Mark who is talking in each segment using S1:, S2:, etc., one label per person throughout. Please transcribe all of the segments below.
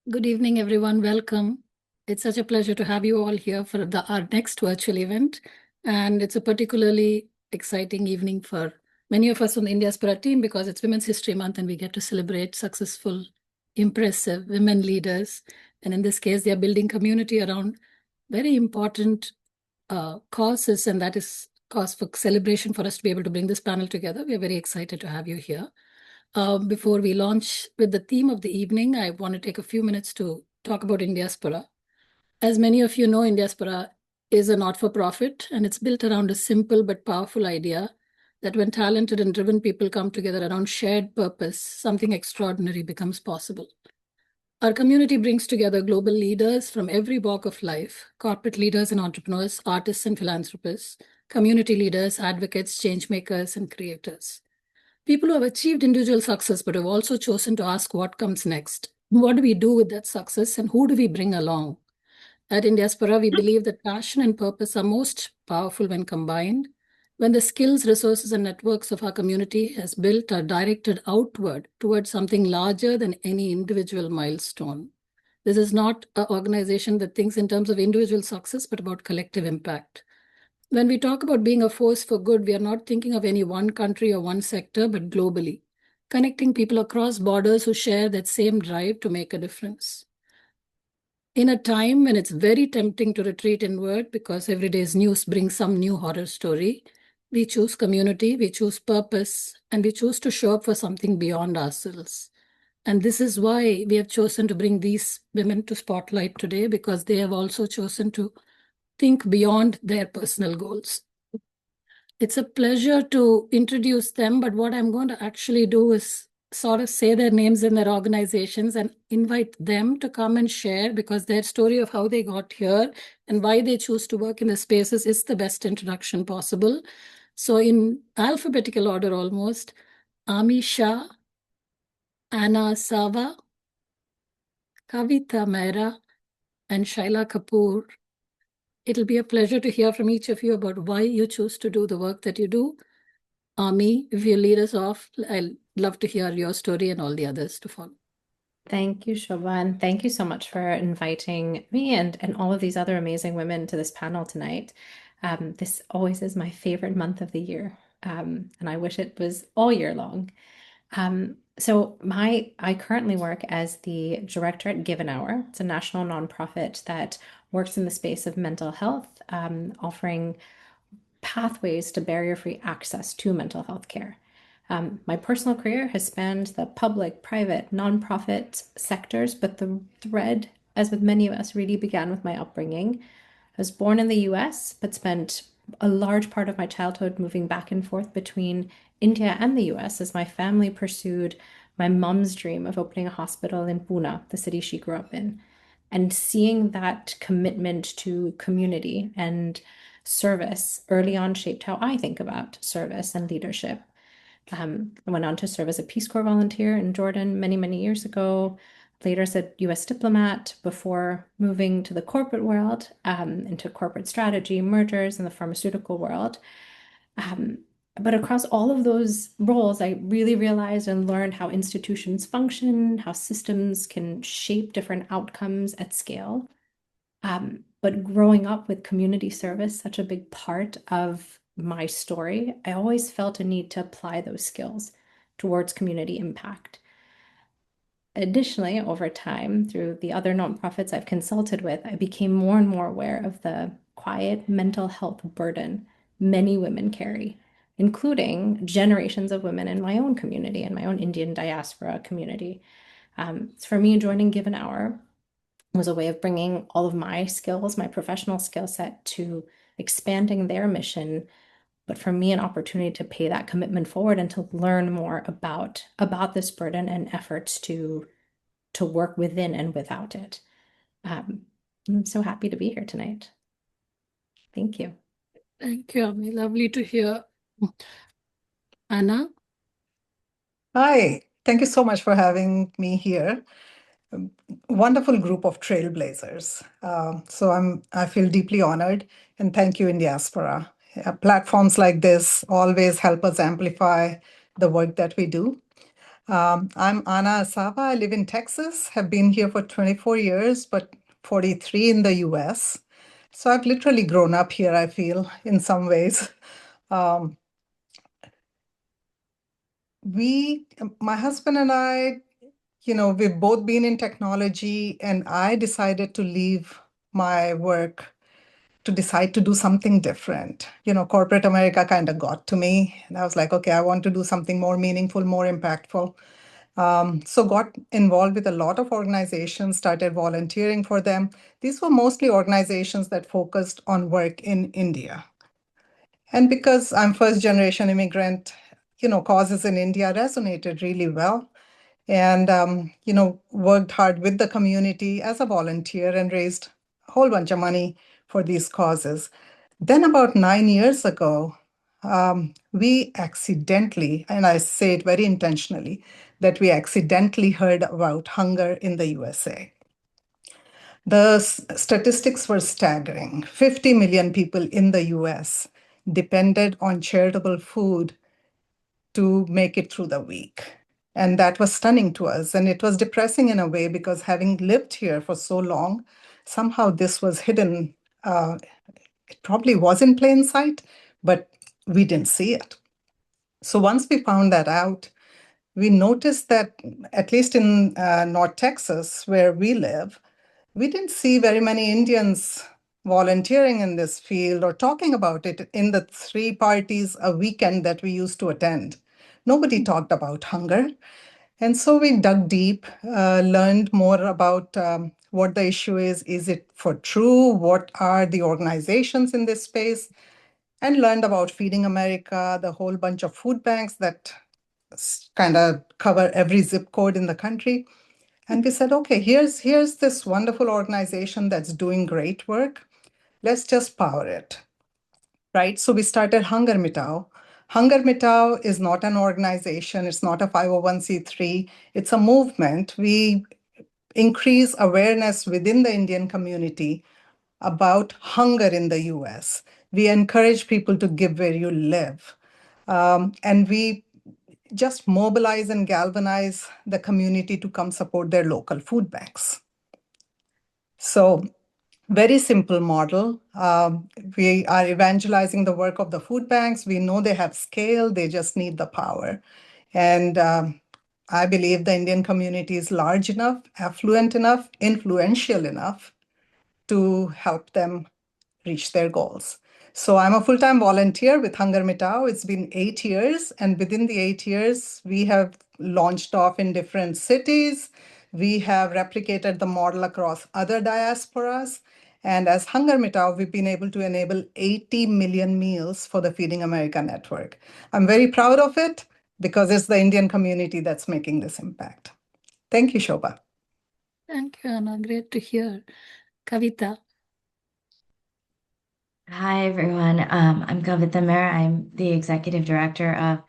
S1: Good evening, everyone. Welcome. It's such a pleasure to have you all here for our next virtual event. And it's a particularly exciting evening for many of us on the Indiaspora team because it's Women's History Month and we get to celebrate successful, impressive women leaders. And in this case, they are building community around very important causes, and that is cause for celebration for us to be able to bring this panel together. We are very excited to have you here. Before we launch with the theme of the evening, I want to take a few minutes to talk about Indiaspora. As many of you know, Indiaspora is a not-for-profit, and it's built around a simple but powerful idea that when talented and driven people come together around shared purpose, something extraordinary becomes possible. Our community brings together global leaders from every walk of life, corporate leaders and entrepreneurs, artists and philanthropists, community leaders, advocates, change makers, and creators. People who have achieved individual success but have also chosen to ask what comes next. What do we do with that success and who do we bring along? At Indiaspora, we believe that passion and purpose are most powerful when combined. When the skills, resources, and networks of our community has built are directed outward towards something larger than any individual milestone. This is not an organization that thinks in terms of individual success, but about collective impact. When we talk about being a force for good, we are not thinking of any one country or one sector, but globally, connecting people across borders who share that same drive to make a difference. In a time when it's very tempting to retreat inward because every day's news brings some new horror story, we choose community, we choose purpose, and we choose to show up for something beyond ourselves. And this is why we have chosen to bring these women to spotlight today, because they have also chosen to think beyond their personal goals. It's a pleasure to introduce them, but what I'm going to actually do is sort of say their names and their organizations and invite them to come and share, because their story of how they got here and why they choose to work in the spaces is the best introduction possible. So in alphabetical order almost, Ami Shah, Asava, Kavita, Mehra, and Shaila Kapoor. It'll be a pleasure to hear from each of you about why you choose to do the work that you do. Ami, if you lead us off, I'd love to hear your story and all the others to follow.
S2: Thank you, Shoba, and thank you so much for inviting me and all of these other amazing women to this panel tonight. This always is my favorite month of the year, and I wish it was all year long. I currently work as the director at Give an Hour. It's a national nonprofit that works in the space of mental health, offering pathways to barrier-free access to mental health care. My personal career has spanned the public, private, nonprofit sectors, but the thread, as with many of us, really began with my upbringing. I was born in the US, but spent a large part of my childhood moving back and forth between India and the US as my family pursued my mom's dream of opening a hospital in Pune, the city she grew up in. And seeing that commitment to community and service early on shaped how I think about service and leadership. I went on to serve as a Peace Corps volunteer in Jordan many, many years ago, later as a US diplomat before moving to the corporate world, into corporate strategy, mergers, and the pharmaceutical world. But across all of those roles, I really realized and learned how institutions function, how systems can shape different outcomes at scale. But growing up with community service, such a big part of my story, I always felt a need to apply those skills towards community impact. Additionally, over time, through the other nonprofits I've consulted with, I became more and more aware of the quiet mental health burden many women carry, including generations of women in my own community, in my own Indian diaspora community. For me, joining Give an Hour was a way of bringing all of my skills, my professional skill set, to expanding their mission, but for me, an opportunity to pay that commitment forward and to learn more about this burden and efforts to work within and without it. I'm so happy to be here tonight. Thank you.
S1: Thank you, Ami. Lovely to hear. Anna?
S3: Hi, thank you so much for having me here. Wonderful group of trailblazers. I feel deeply honored, and thank you, Indiaspora. Platforms like this always help us amplify the work that we do. I'm Anna Asava. I live in Texas, have been here for 24 years, but 43 in the US. So I've literally grown up here, I feel, in some ways. Um, my husband and I, we've both been in technology, and I decided to leave my work to decide to do something different. Corporate America kind of got to me, and I was like, okay, I want to do something more meaningful, more impactful. So got involved with a lot of organizations, started volunteering for them. These were mostly organizations that focused on work in India. And because I'm first generation immigrant, causes in India resonated really well. And, worked hard with the community as a volunteer and raised a whole bunch of money for these causes. Then about 9 years ago, we accidentally, and I say it very intentionally, that we accidentally heard about hunger in the USA. The statistics were staggering. 50 million people in the US depended on charitable food to make it through the week. And that was stunning to us. And it was depressing in a way because having lived here for so long, somehow this was hidden. It probably was in plain sight, but we didn't see it. So once we found that out, we noticed that, at least in North Texas, where we live, we didn't see very many Indians volunteering in this field or talking about it in the 3 parties a weekend that we used to attend. Nobody talked about hunger. And so we dug deep, learned more about what the issue is. Is it for true? What are the organizations in this space? And learned about Feeding America, the whole bunch of food banks that kind of cover every zip code in the country. And we said, okay, here's this wonderful organization that's doing great work. Let's just power it, right? So we started Hunger Mitao. Hunger Mitao is not an organization. It's not a 501c3. It's a movement. We increase awareness within the Indian community about hunger in the US. We encourage people to give where you live. And we just mobilize and galvanize the community to come support their local food banks. So very simple model. We are evangelizing the work of the food banks. We know they have scale, they just need the power. And I believe the Indian community is large enough, affluent enough, influential enough to help them reach their goals. So I'm a full-time volunteer with Hunger Mitao. It's been 8 years, and within the 8 years, we have launched off in different cities. We have replicated the model across other diasporas. And as Hunger Mitao, we've been able to enable 80 million meals for the Feeding America network. I'm very proud of it because it's the Indian community that's making this impact. Thank you, Shoba.
S1: Thank you, Anna. Great to hear. Kavita.
S4: Hi, everyone. I'm Kavita Mehra. I'm the executive director of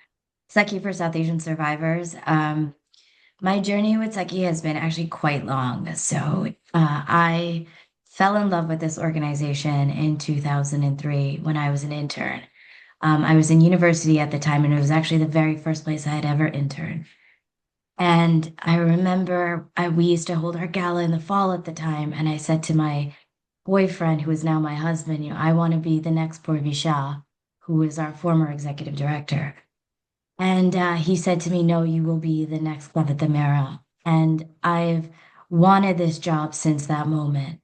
S4: Sakhi for South Asian Survivors. My journey with Sakhi has been actually quite long. So I fell in love with this organization in 2003 when I was an intern. I was in university at the time, and it was actually the very first place I had ever interned. And I remember we used to hold our gala in the fall at the time, and I said to my boyfriend, who is now my husband, I want to be the next Shah, who is our former executive director. And he said to me, no, you will be the next Kavita Mehra. And I've wanted this job since that moment.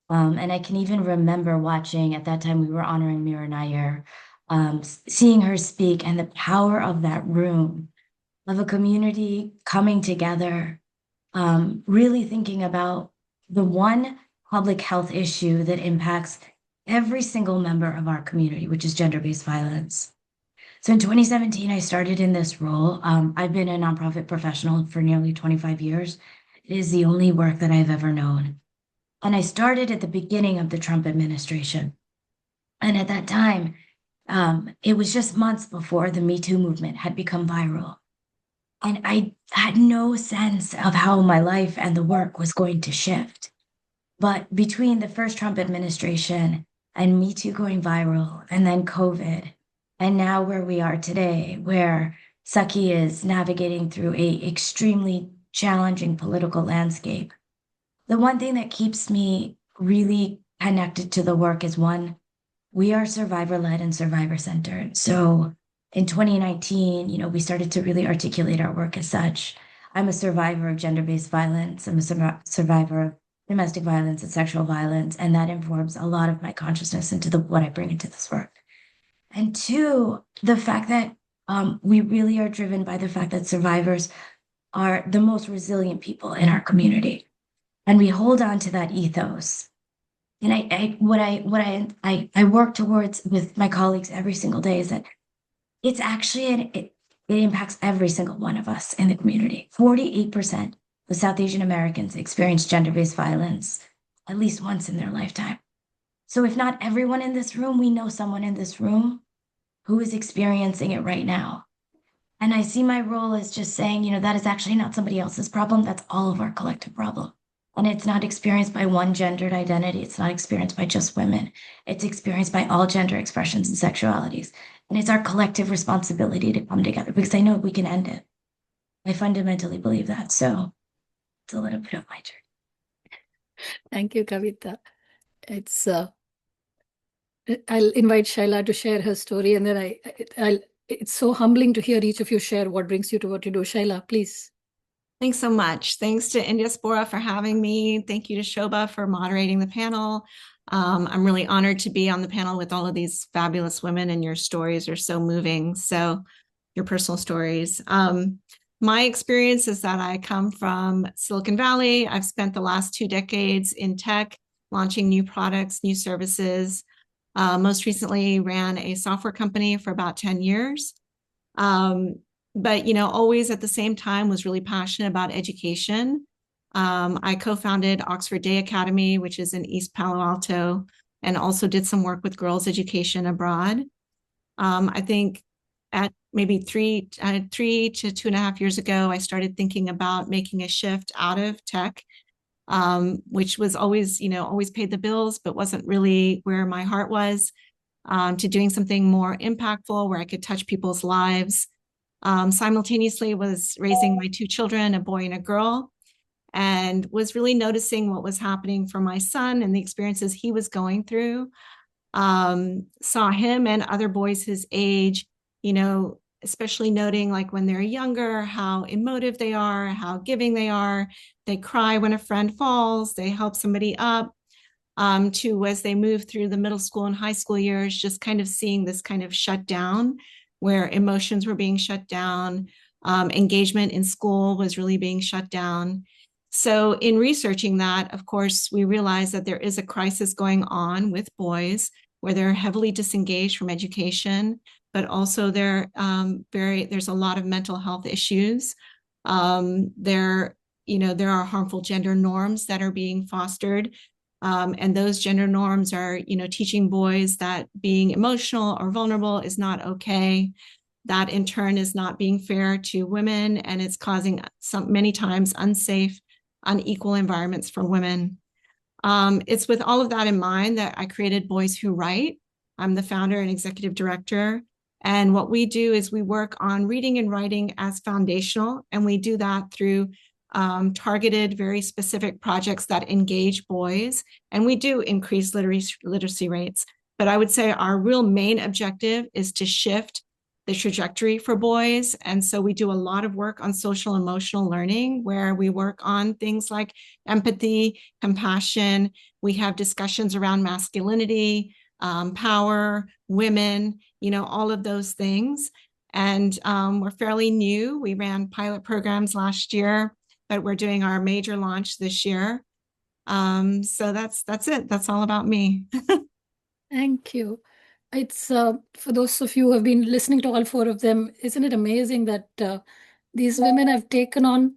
S4: And I can even remember watching, at that time we were honoring Mehra Nair, seeing her speak and the power of that room, of a community coming together, really thinking about the one public health issue that impacts every single member of our community, which is gender-based violence. So in 2017, I started in this role. I've been a nonprofit professional for nearly 25 years. It is the only work that I've ever known. And I started at the beginning of the Trump administration. And at that time, it was just months before the Me Too movement had become viral. And I had no sense of how my life and the work was going to shift. But between the first Trump administration and Me Too going viral, and then COVID, and now where we are today, where Sakhi is navigating through a extremely challenging political landscape. The one thing that keeps me really connected to the work is one, we are survivor-led and survivor-centered. So in 2019, we started to really articulate our work as such. I'm a survivor of gender-based violence. I'm a survivor of domestic violence and sexual violence, and that informs a lot of my consciousness into what I bring into this work. And two, the fact that we really are driven by the fact that survivors are the most resilient people in our community, and we hold on to that ethos. And I work towards with my colleagues every single day is that it's actually it impacts every single one of us in the community. 48% of South Asian Americans experience gender-based violence at least once in their lifetime. So if not everyone in this room, we know someone in this room who is experiencing it right now. And I see my role as just saying, that is actually not somebody else's problem. That's all of our collective problem. And it's not experienced by one gendered identity. It's not experienced by just women. It's experienced by all gender expressions and sexualities. And it's our collective responsibility to come together because I know we can end it. I fundamentally believe that. So it's a little bit of my journey.
S1: Thank you, Kavita. It's I'll invite Shaila to share her story, and then it's so humbling to hear each of you share what brings you to what you do. Shaila, please.
S5: Thanks so much. Thanks to Indiaspora for having me. Thank you to Shoba for moderating the panel. I'm really honored to be on the panel with all of these fabulous women, and your stories are so moving. So your personal stories. My experience is that I come from Silicon Valley. I've spent the last 2 decades in tech, launching new products, new services. Most recently ran a software company for about 10 years. But, always at the same time was really passionate about education. I co-founded Oxford Day Academy, which is in East Palo Alto, and also did some work with girls' education abroad. I think at maybe 3 to 2.5 years ago, I started thinking about making a shift out of tech, which was always paid the bills, but wasn't really where my heart was, to doing something more impactful where I could touch people's lives. Simultaneously was raising my 2 children, a boy and a girl, and was really noticing what was happening for my son and the experiences he was going through. Saw him and other boys his age, especially noting like when they're younger, how emotive they are, how giving they are. They cry when a friend falls, they help somebody up, to as they move through the middle school and high school years, just kind of seeing this kind of shutdown where emotions were being shut down, engagement in school was really being shut down. So in researching that, of course, we realized that there is a crisis going on with boys where they're heavily disengaged from education, but also there's a lot of mental health issues. There are harmful gender norms that are being fostered. And those gender norms are, teaching boys that being emotional or vulnerable is not okay. That in turn is not being fair to women, and it's causing many times unsafe, unequal environments for women. It's with all of that in mind that I created Boys Who Write. I'm the founder and executive director. And what we do is we work on reading and writing as foundational, and we do that through targeted, very specific projects that engage boys. And we do increase literacy rates. But I would say our real main objective is to shift the trajectory for boys. And so we do a lot of work on social emotional learning, where we work on things like empathy, compassion. We have discussions around masculinity, power, women, all of those things. And we're fairly new. We ran pilot programs last year, but we're doing our major launch this year. So that's it. That's all about me.
S1: Thank you. It's for those of you who have been listening to all 4 of them, isn't it amazing that these women have taken on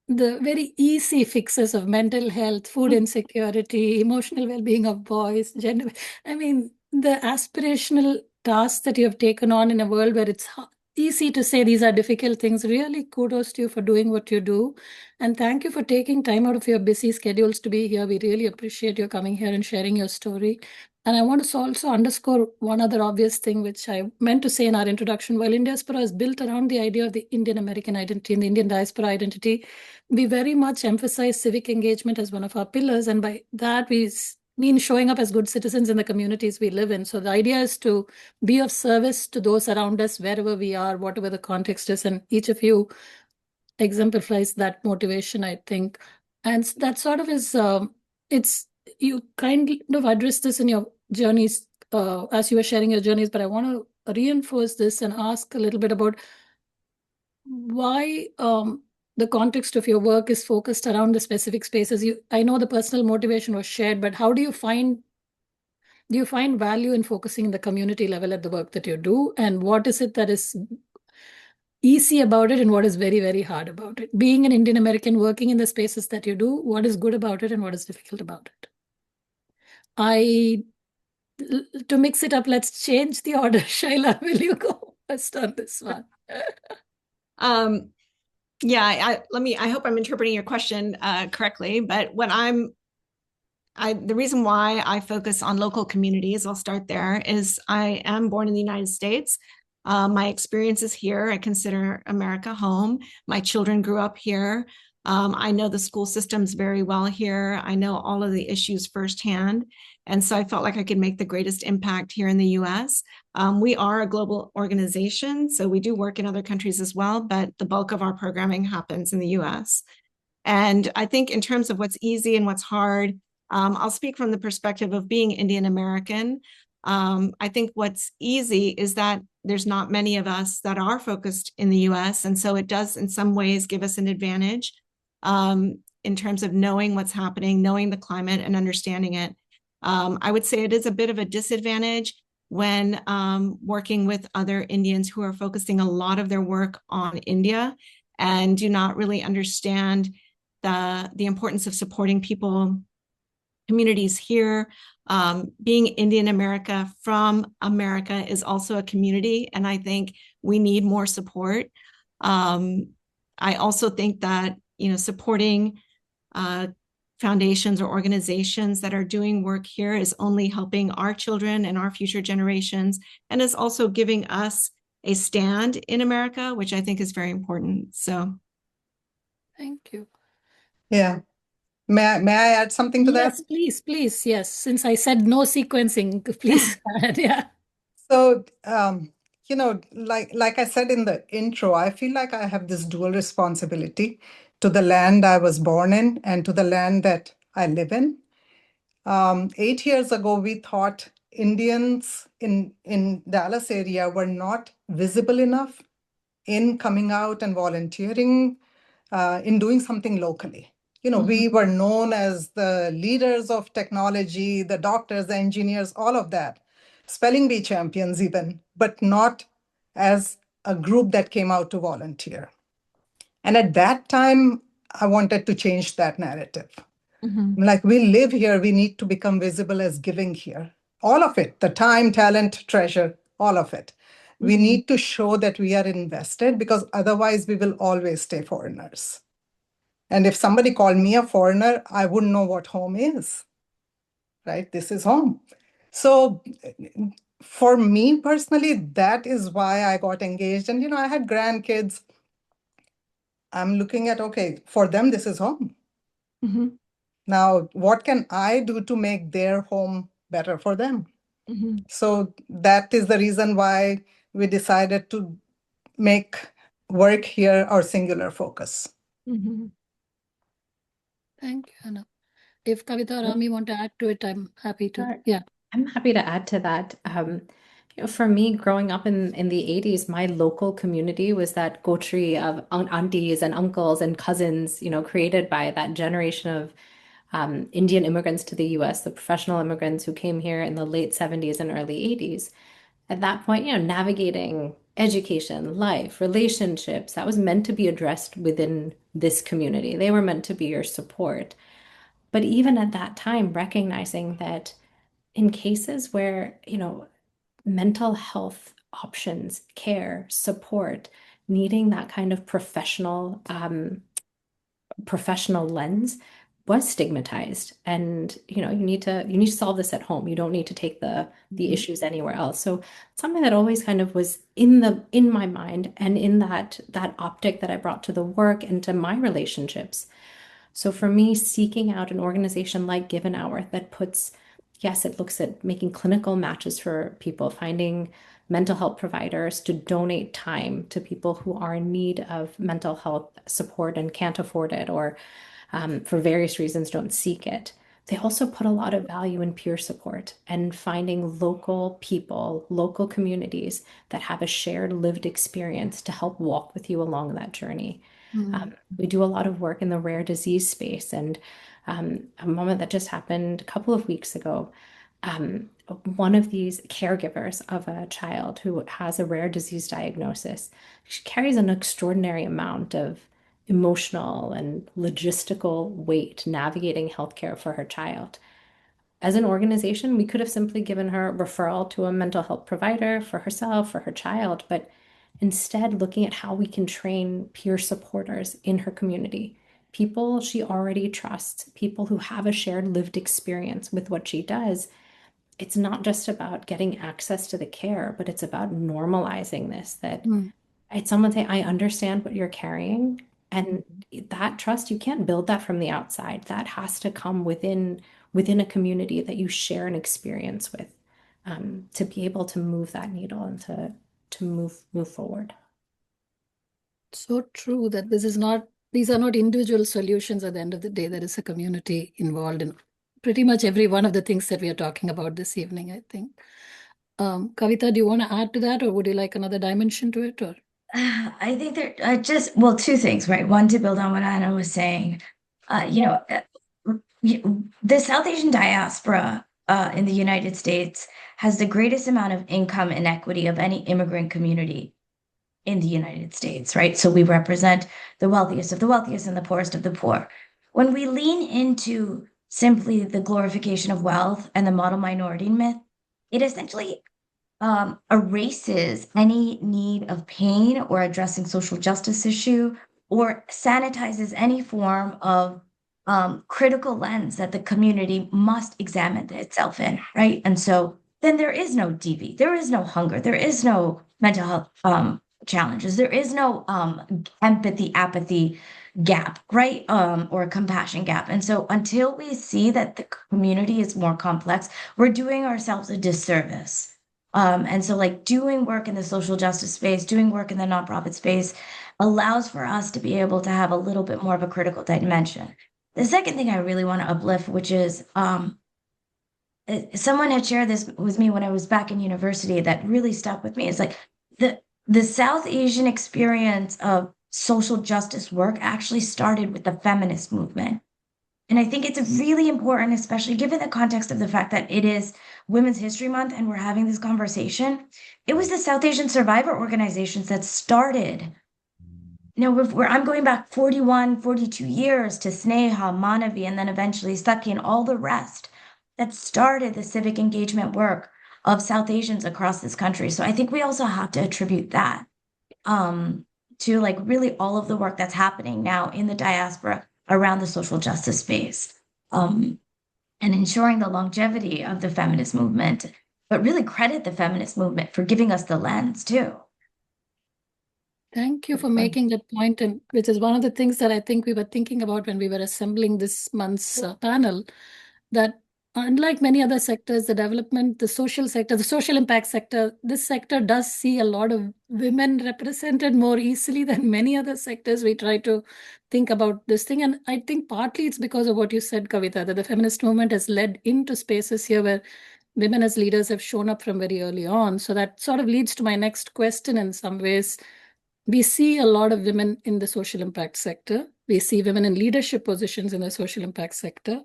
S1: the very easy fixes of mental health, food insecurity, emotional well-being of boys, gender. I mean, the aspirational tasks that you have taken on in a world where it's easy to say these are difficult things. Really kudos to you for doing what you do. And thank you for taking time out of your busy schedules to be here. We really appreciate you coming here and sharing your story. And I want to also underscore one other obvious thing, which I meant to say in our introduction. While Indiaspora is built around the idea of the Indian American identity and the Indian diaspora identity, we very much emphasize civic engagement as one of our pillars. And by that, we mean showing up as good citizens in the communities we live in. So the idea is to be of service to those around us, wherever we are, whatever the context is. And each of you exemplifies that motivation, I think. And that sort of is, it's, you kind of address this in your journeys as you were sharing your journeys, but I want to reinforce this and ask a little bit about why the context of your work is focused around the specific spaces. I know the personal motivation was shared, but how do you find value in focusing in the community level at the work that you do? And what is it that is easy about it and what is very, very hard about it? Being an Indian American working in the spaces that you do, what is good about it and what is difficult about it? To mix it up, let's change the order. Shaila, will you go first on this one?
S5: Yeah, I hope I'm interpreting your question correctly, but the reason why I focus on local communities, I'll start there, is I am born in the United States. My experience is here. I consider America home. My children grew up here. I know the school systems very well here. I know all of the issues firsthand. And so I felt like I could make the greatest impact here in the US. We are a global organization, so we do work in other countries as well, but the bulk of our programming happens in the US. And I think in terms of what's easy and what's hard, I'll speak from the perspective of being Indian American. I think what's easy is that there's not many of us that are focused in the US. And so it does in some ways give us an advantage in terms of knowing what's happening, knowing the climate and understanding it. I would say it is a bit of a disadvantage when working with other Indians who are focusing a lot of their work on India and do not really understand the importance of supporting people, communities here. Being Indian America from America is also a community, and I think we need more support. I also think that, supporting foundations or organizations that are doing work here is only helping our children and our future generations, and is also giving us a stand in America, which I think is very important. So,
S1: thank you.
S3: Yeah. May I add something to that?
S1: Yes, please. Yes. Since I said no sequencing, please add. Yeah.
S3: So, like I said in the intro, I feel like I have this dual responsibility to the land I was born in and to the land that I live in. 8 years ago, we thought Indians in Dallas area were not visible enough in coming out and volunteering, in doing something locally. We were known as the leaders of technology, the doctors, the engineers, all of that, spelling bee champions even, but not as a group that came out to volunteer. And at that time, I wanted to change that narrative. Like, we live here, we need to become visible as giving here. All of it, the time, talent, treasure, all of it. We need to show that we are invested, because otherwise we will always stay foreigners. And if somebody called me a foreigner, I wouldn't know what home is, right? This is home. So for me personally, that is why I got engaged. And, I had grandkids. I'm looking at, okay, for them, this is home. Now, what can I do to make their home better for them? So that is the reason why we decided to make work here our singular focus.
S1: Thank you, Anna. If Kavita or Ami want to add to it, I'm happy to.
S2: Sure.
S1: Yeah.
S2: I'm happy to add to that. For me, growing up in the 80s, my local community was that coterie of aunties and uncles and cousins, created by that generation of Indian immigrants to the US, the professional immigrants who came here in the late 70s and early 80s. At that point, navigating education, life, relationships, that was meant to be addressed within this community. They were meant to be your support. But even at that time, recognizing that in cases where, mental health options, care, support, needing that kind of professional lens, was stigmatized, and you need to solve this at home. You don't need to take the issues anywhere else. So something that always kind of was in my mind, and in that optic that I brought to the work and to my relationships. So for me, seeking out an organization like Give an Hour that it looks at making clinical matches for people, finding mental health providers to donate time to people who are in need of mental health support and can't afford it, or for various reasons don't seek it. They also put a lot of value in peer support and finding local people, local communities that have a shared lived experience to help walk with you along that journey. We do a lot of work in the rare disease space, and a moment that just happened a couple of weeks ago, one of these caregivers of a child who has a rare disease diagnosis, she carries an extraordinary amount of emotional and logistical weight navigating healthcare for her child. As an organization, we could have simply given her a referral to a mental health provider for herself, for her child, but instead looking at how we can train peer supporters in her community, people she already trusts, people who have a shared lived experience with what she does. It's not just about getting access to the care, but it's about normalizing this, that it's someone saying, I understand what you're carrying. And that trust, you can't build that from the outside. That has to come within a community that you share an experience with, to be able to move that needle and to move forward.
S1: So true that these are not individual solutions at the end of the day. There is a community involved in pretty much every one of the things that we are talking about this evening, I think. Kavita, do you want to add to that, or would you like another dimension to it? Or
S4: I think there two things, right? One, to build on what Anna was saying, the South Asian diaspora in the United States has the greatest amount of income inequity of any immigrant community in the United States, right? So we represent the wealthiest of the wealthiest and the poorest of the poor. When we lean into simply the glorification of wealth and the model minority myth, it essentially erases any need of pain or addressing social justice issue, or sanitizes any form of critical lens that the community must examine itself in, right? And so then there is no DV, there is no hunger, there is no mental health challenges, there is no empathy, apathy gap, right? Or compassion gap. And so until we see that the community is more complex, we're doing ourselves a disservice. And so like doing work in the social justice space, doing work in the nonprofit space allows for us to be able to have a little bit more of a critical dimension. The second thing I really want to uplift, which is someone had shared this with me when I was back in university that really stuck with me. It's like the South Asian experience of social justice work actually started with the feminist movement. And I think it's really important, especially given the context of the fact that it is Women's History Month and we're having this conversation. It was the South Asian survivor organizations that started. I'm going back 41, 42 years to Sneha, Manavi, and then eventually Sakhi and all the rest that started the civic engagement work of South Asians across this country. So I think we also have to attribute that to like really all of the work that's happening now in the diaspora around the social justice space, and ensuring the longevity of the feminist movement, but really credit the feminist movement for giving us the lens too.
S1: Thank you for making that point, and which is one of the things that I think we were thinking about when we were assembling this month's panel, that unlike many other sectors, the development, the social sector, the social impact sector, this sector does see a lot of women represented more easily than many other sectors. We try to think about this thing. And I think partly it's because of what you said, Kavita, that the feminist movement has led into spaces here where women as leaders have shown up from very early on. So that sort of leads to my next question in some ways. We see a lot of women in the social impact sector. We see women in leadership positions in the social impact sector.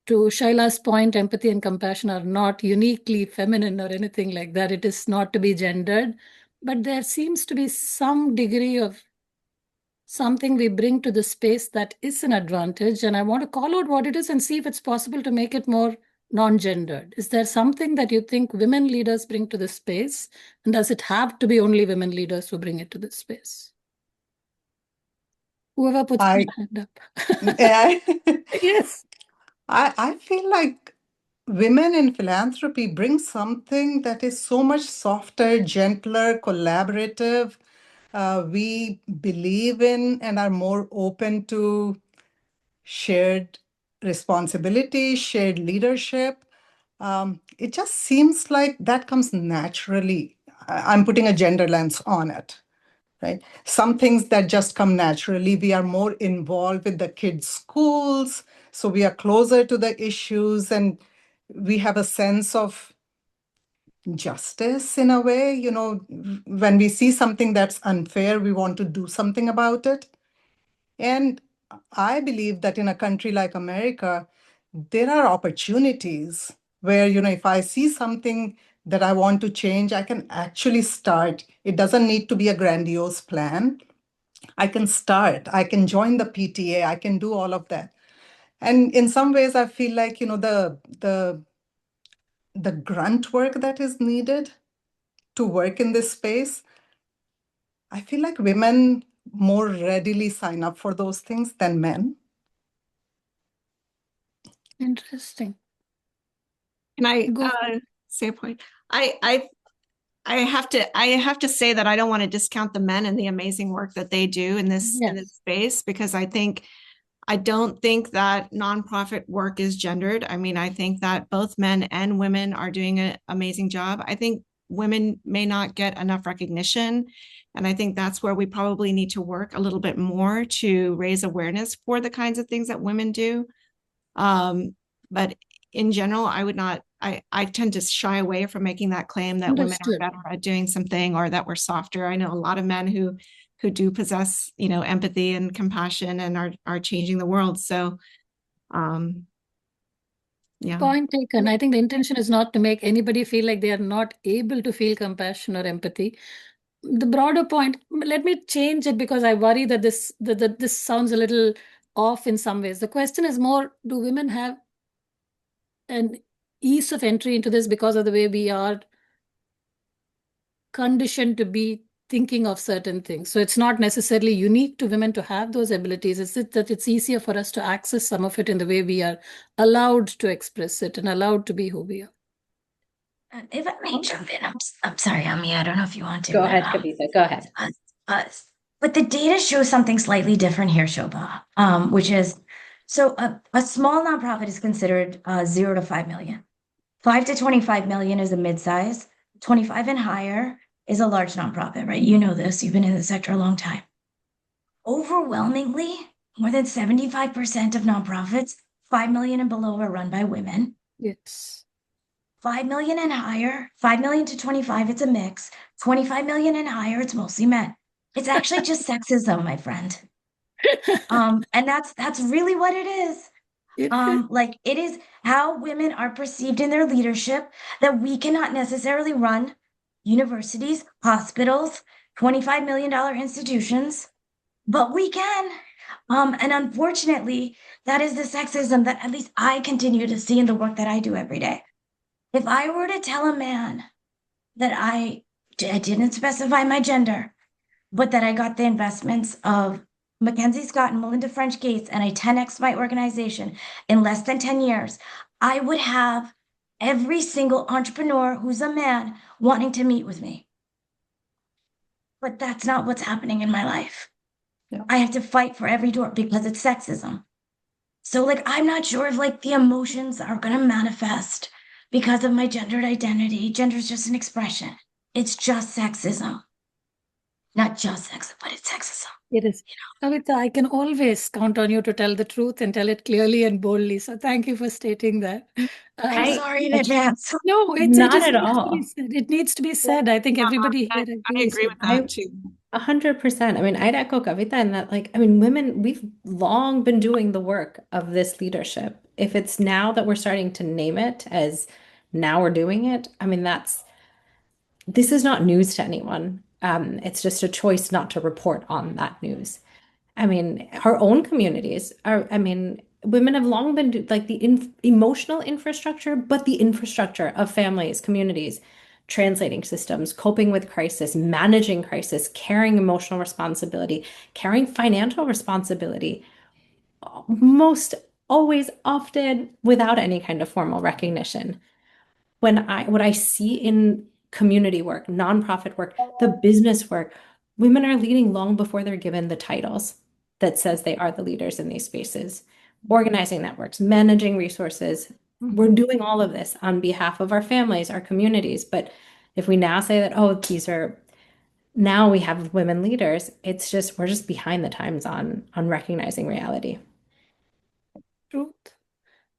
S1: To Shaila's point, empathy and compassion are not uniquely feminine or anything like that. It is not to be gendered, but there seems to be some degree of something we bring to the space that is an advantage. And I want to call out what it is and see if it's possible to make it more non-gendered. Is there something that you think women leaders bring to the space? And does it have to be only women leaders who bring it to the space? Whoever puts their
S3: I,
S1: hand up.
S3: I,
S1: Yes.
S3: I feel like women in philanthropy bring something that is so much softer, gentler, collaborative. We believe in and are more open to shared responsibility, shared leadership. It just seems like that comes naturally. I'm putting a gender lens on it, right? Some things that just come naturally. We are more involved with the kids' schools, so we are closer to the issues and we have a sense of justice in a way. When we see something that's unfair, we want to do something about it. And I believe that in a country like America, there are opportunities where, if I see something that I want to change, I can actually start. It doesn't need to be a grandiose plan. I can start. I can join the PTA. I can do all of that. And in some ways, I feel like, the grunt work that is needed to work in this space, I feel like women more readily sign up for those things than men.
S1: Interesting.
S5: Can I
S1: Go.
S5: say a point? I have to say that I don't want to discount the men and the amazing work that they do in this
S1: Yes.
S5: space, because I don't think that nonprofit work is gendered. I mean, I think that both men and women are doing an amazing job. I think women may not get enough recognition. And I think that's where we probably need to work a little bit more to raise awareness for the kinds of things that women do. But in general, I tend to shy away from making that claim that women are
S1: Understood.
S5: better at doing something or that we're softer. I know a lot of men who do possess, empathy and compassion and are changing the world. So, yeah.
S1: Point taken. I think the intention is not to make anybody feel like they are not able to feel compassion or empathy. The broader point, let me change it because I worry that this sounds a little off in some ways. The question is more, do women have an ease of entry into this because of the way we are conditioned to be thinking of certain things? So it's not necessarily unique to women to have those abilities. It's that it's easier for us to access some of it in the way we are allowed to express it and allowed to be who we are.
S4: If I may jump in, I'm sorry, Ami, I don't know if you want to.
S2: Go
S4: but,
S2: ahead, Kavita. Go ahead.
S4: uh, but the data shows something slightly different here, Shoba, which is, so a small nonprofit is considered 0 to 5 million. 5 to 25 million is a mid-size. 25 and higher is a large nonprofit, right? You know this, you've been in the sector a long time. Overwhelmingly, more than 75% of nonprofits, 5 million and below, are run by women.
S1: Yes.
S4: 5 million and higher, 5 million to 25, it's a mix. 25 million and higher, it's mostly men. It's actually just sexism, my friend. And that's really what it is. Like, it is how women are perceived in their leadership, that we cannot necessarily run universities, hospitals, $25 million institutions, but we can. And unfortunately, that is the sexism that at least I continue to see in the work that I do every day. If I were to tell a man that I didn't specify my gender, but that I got the investments of Mackenzie Scott and Melinda French Gates and I 10x my organization in less than 10 years, I would have every single entrepreneur who's a man wanting to meet with me. But that's not what's happening in my life.
S3: Yeah.
S4: I have to fight for every door because it's sexism. So, like, I'm not sure if, like, the emotions are going to manifest because of my gendered identity. Gender is just an expression. It's just sexism. Not just sexism, but it's sexism.
S1: It is. Kavita, I can always count on you to tell the truth and tell it clearly and boldly. So thank you for stating that.
S4: I'm sorry in advance.
S1: No, it
S2: Not
S1: just
S2: at
S1: needs to
S2: all.
S1: be said. It needs to be said. I think everybody here
S5: I
S1: agrees
S5: agree
S1: with
S5: with
S1: that.
S5: that too.
S2: 100%. I mean, I'd echo Kavita in that, like, I mean, women, we've long been doing the work of this leadership. If it's now that we're starting to name it as now we're doing it, I mean, this is not news to anyone. It's just a choice not to report on that news. I mean, our own communities are, I mean, women have long been like the emotional infrastructure, but the infrastructure of families, communities, translating systems, coping with crisis, managing crisis, carrying emotional responsibility, carrying financial responsibility, most always, often without any kind of formal recognition. What I see in community work, nonprofit work, the business work, women are leading long before they're given the titles that says they are the leaders in these spaces, organizing networks, managing resources. We're doing all of this on behalf of our families, our communities. But if we now say that, oh, now we have women leaders, we're just behind the times on recognizing reality.
S1: Truth.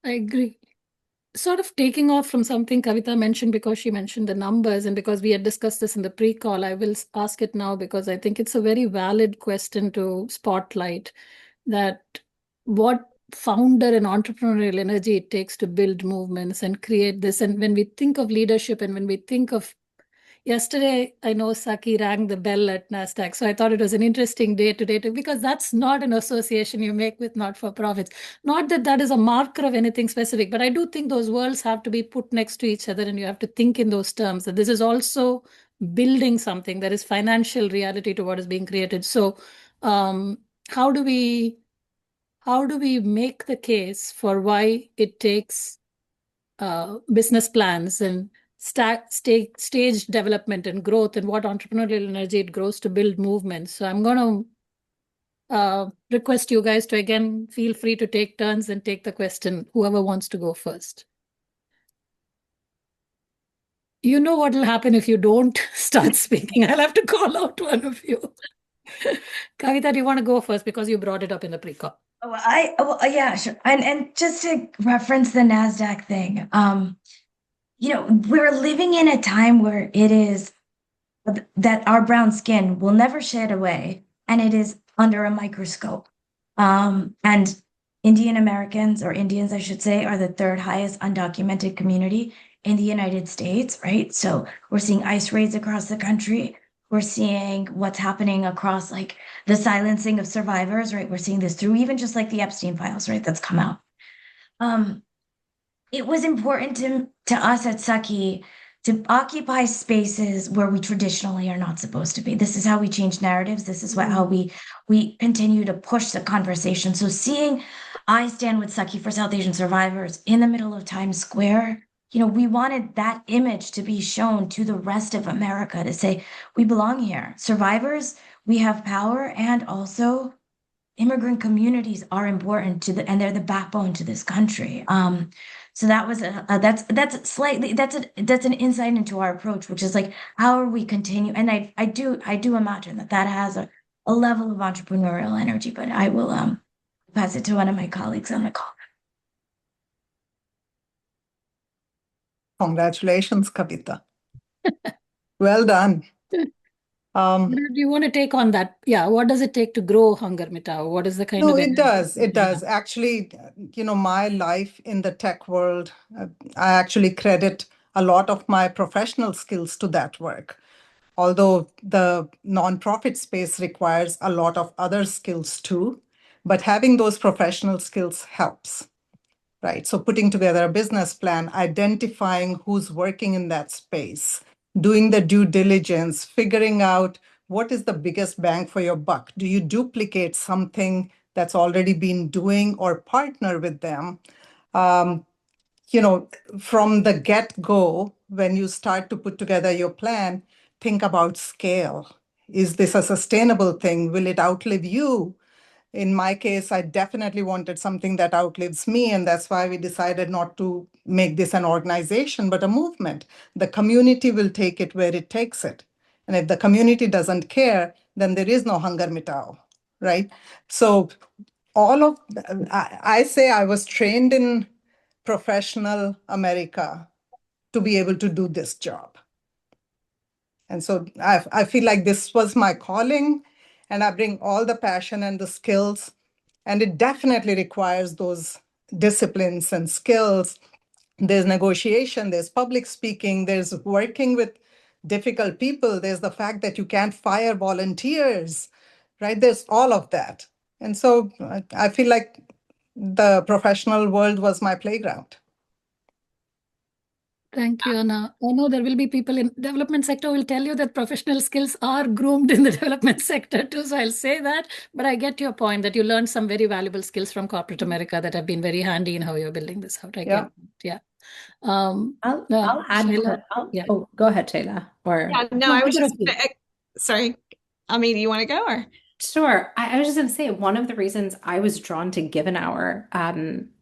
S1: I agree. Sort of taking off from something Kavita mentioned, because she mentioned the numbers and because we had discussed this in the pre-call, I will ask it now because I think it's a very valid question to spotlight, that what founder and entrepreneurial energy it takes to build movements and create this. And when we think of leadership and when we think of yesterday, I know Sakhi rang the bell at NASDAQ. So I thought it was an interesting day today because that's not an association you make with not-for-profits. Not that that is a marker of anything specific, but I do think those worlds have to be put next to each other and you have to think in those terms, that this is also building something. There is financial reality to what is being created. So how do we make the case for why it takes business plans and stage development and growth and what entrepreneurial energy it grows to build movements? So I'm going to request you guys to, again, feel free to take turns and take the question, whoever wants to go first. You know what will happen if you don't start speaking. I'll have to call out one of you. Kavita, do you want to go first because you brought it up in the pre-call?
S4: Yeah, sure. And just to reference the NASDAQ thing, we're living in a time where it is that our brown skin will never shed away, and it is under a microscope. And Indian Americans, or Indians, I should say, are the third highest undocumented community in the United States, right? So we're seeing ICE raids across the country. We're seeing what's happening across like the silencing of survivors, right? We're seeing this through even just like the Epstein files, right? That's come out. It was important to us at Sakhi to occupy spaces where we traditionally are not supposed to be. This is how we change narratives. This is how we continue to push the conversation. So seeing I Stand with Sakhi for South Asian Survivors in the middle of Times Square, we wanted that image to be shown to the rest of America to say, we belong here. Survivors, we have power, and also immigrant communities are important and they're the backbone to this country. So that was that's an insight into our approach, which is like, how are we continue? And I do imagine that has a level of entrepreneurial energy, but I will pass it to one of my colleagues on the call.
S3: Congratulations, Kavita. Well done.
S1: Do you want to take on that? Yeah. What does it take to grow hunger, Mitao? What is the kind of...
S3: No, it does. It does. Actually, my life in the tech world, I actually credit a lot of my professional skills to that work. Although the nonprofit space requires a lot of other skills too, but having those professional skills helps, right? So putting together a business plan, identifying who's working in that space, doing the due diligence, figuring out what is the biggest bang for your buck. Do you duplicate something that's already been doing or partner with them? From the get-go, when you start to put together your plan, think about scale. Is this a sustainable thing? Will it outlive you? In my case, I definitely wanted something that outlives me, and that's why we decided not to make this an organization, but a movement. The community will take it where it takes it. And if the community doesn't care, then there is no Hunger Mitao, right? So I say I was trained in professional America to be able to do this job. And so I feel like this was my calling, and I bring all the passion and the skills, and it definitely requires those disciplines and skills. There's negotiation, there's public speaking, there's working with difficult people, there's the fact that you can't fire volunteers, right? There's all of that. And so I feel like the professional world was my playground.
S1: Thank you, Anna. I know there will be people in development sector who will tell you that professional skills are groomed in the development sector too. So I'll say that, but I get your point that you learned some very valuable skills from corporate America that have been very handy in how you're building this out. I
S3: Yeah.
S1: get it. Yeah. Um,
S2: I'll add to
S1: Shaila,
S2: that.
S1: yeah.
S2: Oh, go ahead, Shayla. Or
S5: Yeah, no,
S1: No,
S5: I was
S1: either of
S5: just
S1: you.
S5: sorry. Amita, you want to go or?
S2: Sure. I was just going to say one of the reasons I was drawn to Give an Hour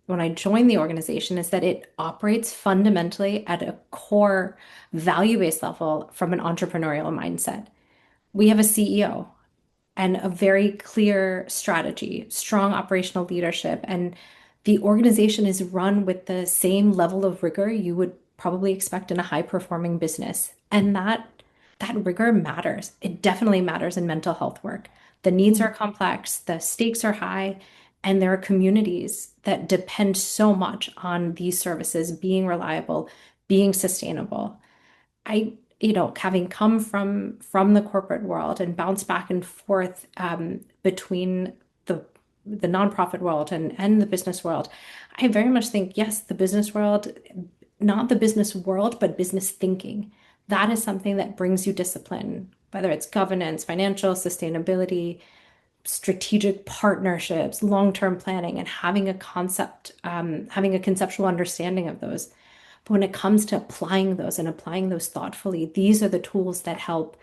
S2: when I joined the organization is that it operates fundamentally at a core value-based level from an entrepreneurial mindset. We have a CEO and a very clear strategy, strong operational leadership, and the organization is run with the same level of rigor you would probably expect in a high-performing business. And that rigor matters. It definitely matters in mental health work. The needs are complex, the stakes are high, and there are communities that depend so much on these services being reliable, being sustainable. Having come from the corporate world and bounced back and forth between the nonprofit world and the business world, I very much think, yes, the business world, not the business world, but business thinking. That is something that brings you discipline, whether it's governance, financial sustainability, strategic partnerships, long-term planning, and having a conceptual understanding of those. But when it comes to applying those thoughtfully, these are the tools that help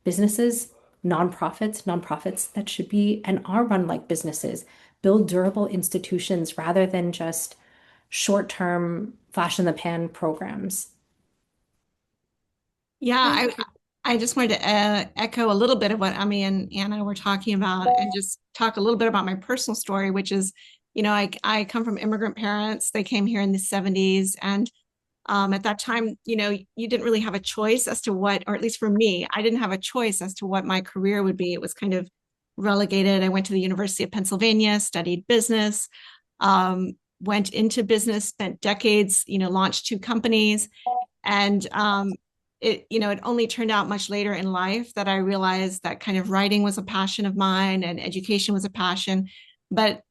S2: businesses, nonprofits that should be and are run like businesses, build durable institutions rather than just short-term flash in the pan programs.
S5: Yeah, I just wanted to echo a little bit of what Ami and Anna were talking about and just talk a little bit about my personal story, which is, I come from immigrant parents. They came here in the 70s. And at that time, you didn't really have a choice as to what, or at least for me, I didn't have a choice as to what my career would be. It was kind of relegated. I went to the University of Pennsylvania, studied business, went into business, spent decades, launched 2 companies. And it only turned out much later in life that I realized that kind of writing was a passion of mine and education was a passion. But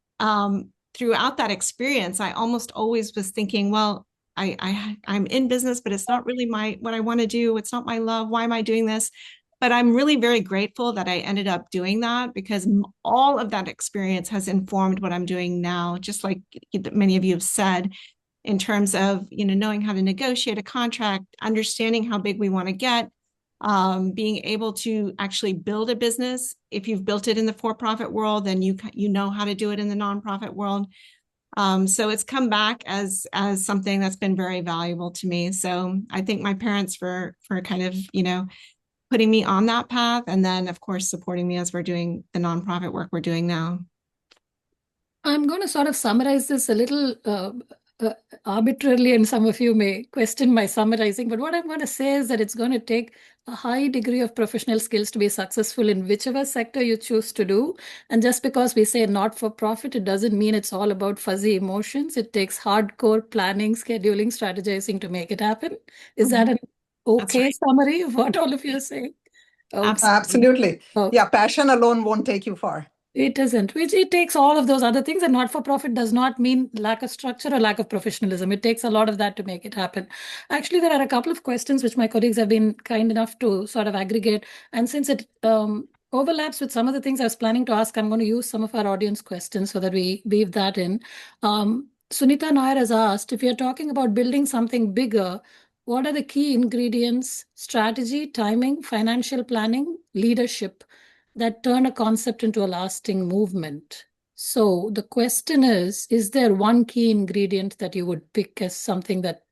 S5: throughout that experience, I almost always was thinking, well, I'm in business, but it's not really what I want to do. It's not my love. Why am I doing this? But I'm really very grateful that I ended up doing that because all of that experience has informed what I'm doing now, just like many of you have said, in terms of knowing how to negotiate a contract, understanding how big we want to get, being able to actually build a business. If you've built it in the for-profit world, then you know how to do it in the nonprofit world. So it's come back as something that's been very valuable to me. So I thank my parents for kind of putting me on that path, and then of course supporting me as we're doing the nonprofit work we're doing now.
S1: I'm going to sort of summarize this a little arbitrarily, and some of you may question my summarizing, but what I'm going to say is that it's going to take a high degree of professional skills to be successful in whichever sector you choose to do. And just because we say not for profit, it doesn't mean it's all about fuzzy emotions. It takes hardcore planning, scheduling, strategizing to make it happen. Is that an okay
S5: right.
S1: summary of what all of you are saying? Okay.
S3: Absolutely.
S1: Oh.
S3: Yeah, passion alone won't take you far.
S1: It doesn't. It takes all of those other things, and not-for-profit does not mean lack of structure or lack of professionalism. It takes a lot of that to make it happen. Actually, there are a couple of questions which my colleagues have been kind enough to sort of aggregate. And since it overlaps with some of the things I was planning to ask, I'm going to use some of our audience questions so that we weave that in. Sunita Nair has asked, if you're talking about building something bigger, what are the key ingredients, strategy, timing, financial planning, leadership, that turn a concept into a lasting movement? So the question is there one key ingredient that you would pick as something that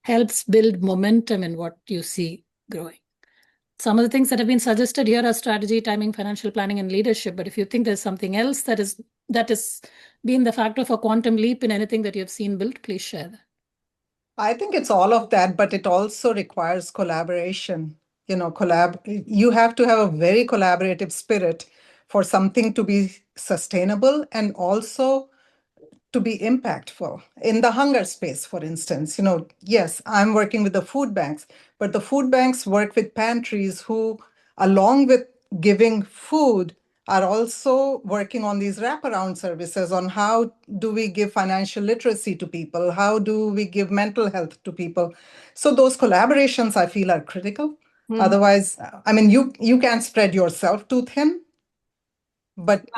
S1: helps build momentum in what you see growing? Some of the things that have been suggested here are strategy, timing, financial planning, and leadership. But if you think there's something else that is been the factor for quantum leap in anything that you've seen built, please share that.
S3: I think it's all of that, but it also requires collaboration. You have to have a very collaborative spirit for something to be sustainable and also to be impactful. In the hunger space, for instance, yes, I'm working with the food banks, but the food banks work with pantries who, along with giving food, are also working on these wraparound services on how do we give financial literacy to people? How do we give mental health to people? So those collaborations I feel are critical. Otherwise, I mean, you can't spread yourself too thin, but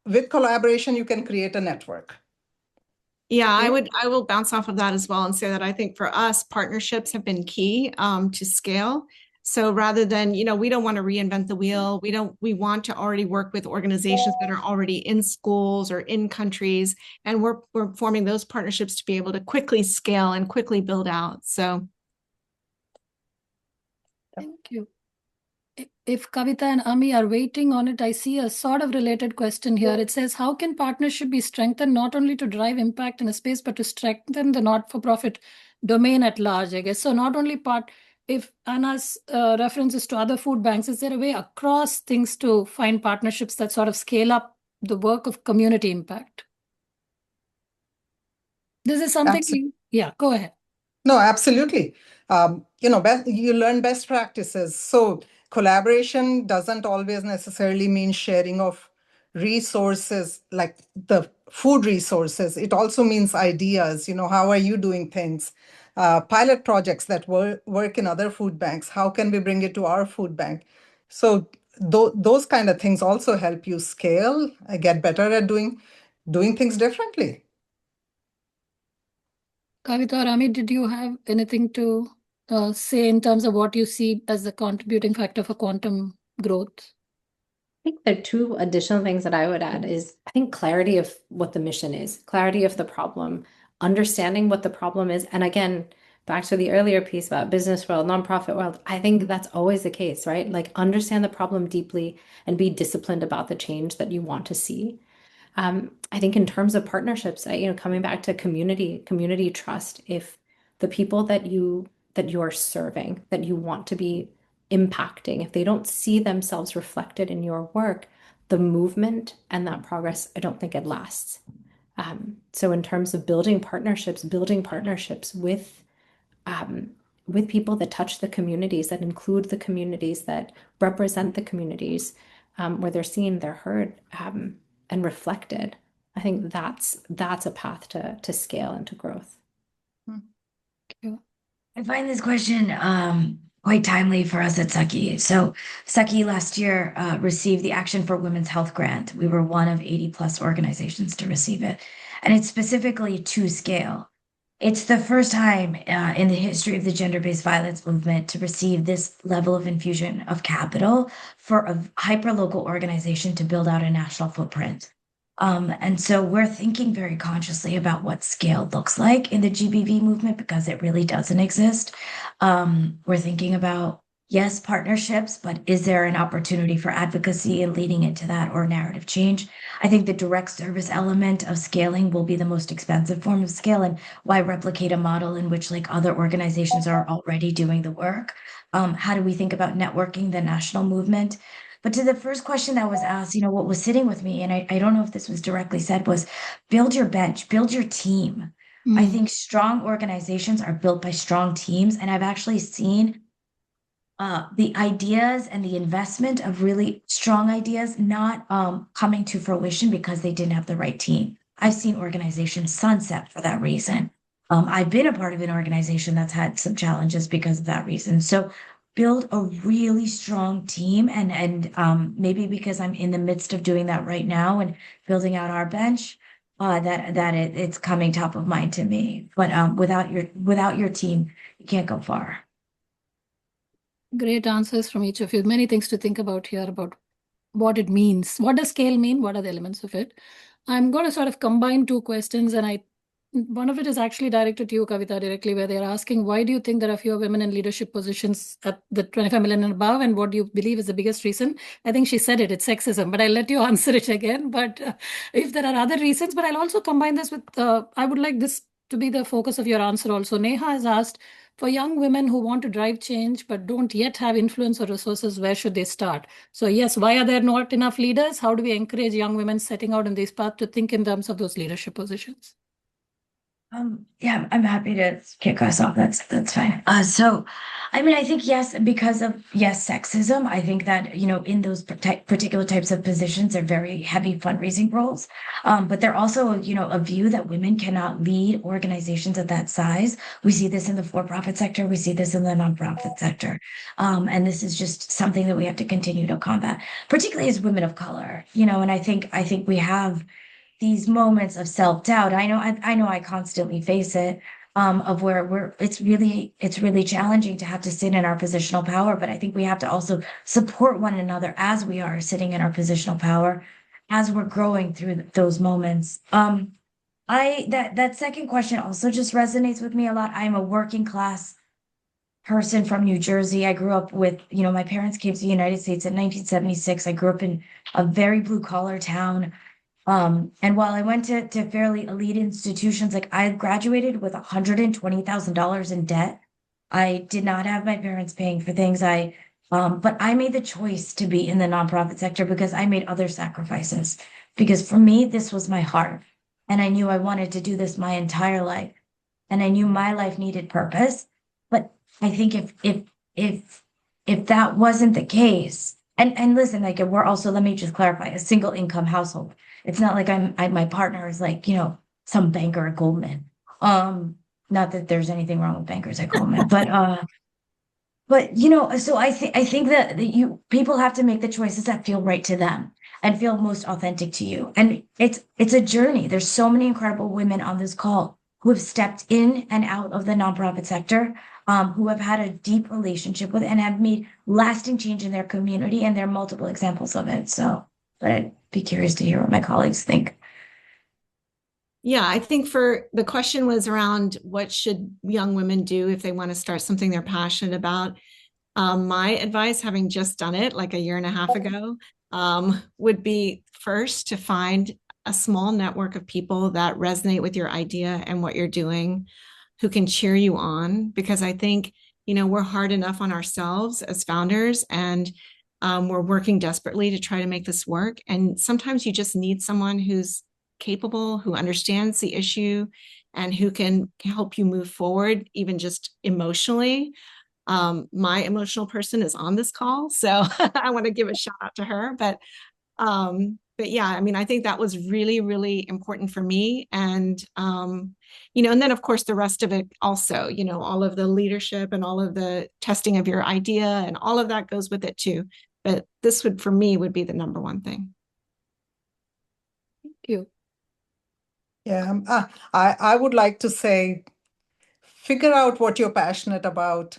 S3: with collaboration, you can create a network.
S5: Yeah, I will bounce off of that as well and say that I think for us, partnerships have been key to scale. So rather than, we don't want to reinvent the wheel. We want to already work with organizations that are already in schools or in countries, and we're forming those partnerships to be able to quickly scale and quickly build out. So
S1: thank you. If Kavita and Ami are waiting on it, I see a sort of related question here. It says, how can partnership be strengthened not only to drive impact in a space, but to strengthen the not-for-profit domain at large, I guess? So not only if Anna's references to other food banks, is there a way across things to find partnerships that sort of scale up the work of community impact? This is something, yeah, go ahead.
S3: No, absolutely. You learn best practices. So collaboration doesn't always necessarily mean sharing of resources, like the food resources. It also means ideas. How are you doing things? Pilot projects that work in other food banks. How can we bring it to our food bank? So those kind of things also help you scale, get better at doing things differently.
S1: Kavita or Ami, did you have anything to say in terms of what you see as the contributing factor for quantum growth?
S2: I think the two additional things that I would add is, I think, clarity of what the mission is, clarity of the problem, understanding what the problem is. And again, back to the earlier piece about business world, nonprofit world, I think that's always the case, right? Like, understand the problem deeply and be disciplined about the change that you want to see. I think in terms of partnerships, coming back to community trust, if the people that you are serving, that you want to be impacting, if they don't see themselves reflected in your work, the movement and that progress, I don't think it lasts. So in terms of building partnerships with people that touch the communities, that include the communities, that represent the communities, where they're seen, they're heard, and reflected. I think that's a path to scale and to growth.
S4: I find this question quite timely for us at Sakhi. So Sakhi last year received the Action for Women's Health grant. We were one of 80 plus organizations to receive it. And it's specifically to scale. It's the first time in the history of the gender-based violence movement to receive this level of infusion of capital for a hyper-local organization to build out a national footprint. And so we're thinking very consciously about what scale looks like in the GBV movement because it really doesn't exist. We're thinking about, yes, partnerships, but is there an opportunity for advocacy and leading into that or narrative change? I think the direct service element of scaling will be the most expensive form of scale, and why replicate a model in which like other organizations are already doing the work? How do we think about networking the national movement? But to the first question that was asked, what was sitting with me, and I don't know if this was directly said, was build your bench, build your team. I think strong organizations are built by strong teams. And I've actually seen the ideas and the investment of really strong ideas not coming to fruition because they didn't have the right team. I've seen organizations sunset for that reason. I've been a part of an organization that's had some challenges because of that reason. So build a really strong team, and maybe because I'm in the midst of doing that right now and building out our bench, it's coming top of mind to me. But without your team, you can't go far.
S1: Great answers from each of you. Many things to think about here about what it means. What does scale mean? What are the elements of it? I'm going to sort of combine two questions, and one of it is actually directed to you, Kavita, directly, where they're asking, why do you think there are fewer women in leadership positions at the 25 million and above, and what do you believe is the biggest reason? I think she said it's sexism, but I'll let you answer it again. But if there are other reasons, but I'll also combine this with, I would like this to be the focus of your answer also. Neha has asked, for young women who want to drive change but don't yet have influence or resources, where should they start? So yes, why are there not enough leaders? How do we encourage young women setting out in this path to think in terms of those leadership positions?
S4: Yeah, I'm happy to kick us off. That's fine. I mean, I think yes, because of yes, sexism. I think that in those particular types of positions, they're very heavy fundraising roles. But they're also a view that women cannot lead organizations of that size. We see this in the for-profit sector. We see this in the nonprofit sector, and this is just something that we have to continue to combat, particularly as women of color. And I think we have these moments of self-doubt. I know I constantly face it, of where it's really challenging to have to sit in our positional power, but I think we have to also support one another as we are sitting in our positional power, as we're growing through those moments. That second question also just resonates with me a lot. I'm a working class person from New Jersey. I grew up with, my parents came to the United States in 1976. I grew up in a very blue collar town. And while I went to fairly elite institutions, like I graduated with $120,000 in debt. I did not have my parents paying for things. But I made the choice to be in the nonprofit sector because I made other sacrifices. Because for me, this was my heart. And I knew I wanted to do this my entire life. And I knew my life needed purpose. But I think if that wasn't the case, and listen, like we're also, let me just clarify, a single income household. It's not like my partner is like, some banker at Goldman. Not that there's anything wrong with bankers at Goldman, but so I think that people have to make the choices that feel right to them and feel most authentic to you. And it's a journey. There's so many incredible women on this call who have stepped in and out of the nonprofit sector, who have had a deep relationship with and have made lasting change in their community, and there are multiple examples of it. So, but I'd be curious to hear what my colleagues think.
S5: Yeah, I think for the question was around what should young women do if they want to start something they're passionate about. My advice, having just done it like a year and a half ago, would be first to find a small network of people that resonate with your idea and what you're doing, who can cheer you on. Because I think, we're hard enough on ourselves as founders, and we're working desperately to try to make this work. And sometimes you just need someone who's capable, who understands the issue, and who can help you move forward, even just emotionally. My emotional person is on this call, so I want to give a shout out to her. But yeah, I mean, I think that was really, really important for me. And and then of course the rest of it also, all of the leadership and all of the testing of your idea and all of that goes with it too. But this would, for me, would be the number one thing.
S1: Thank you.
S3: Yeah, I would like to say, figure out what you're passionate about.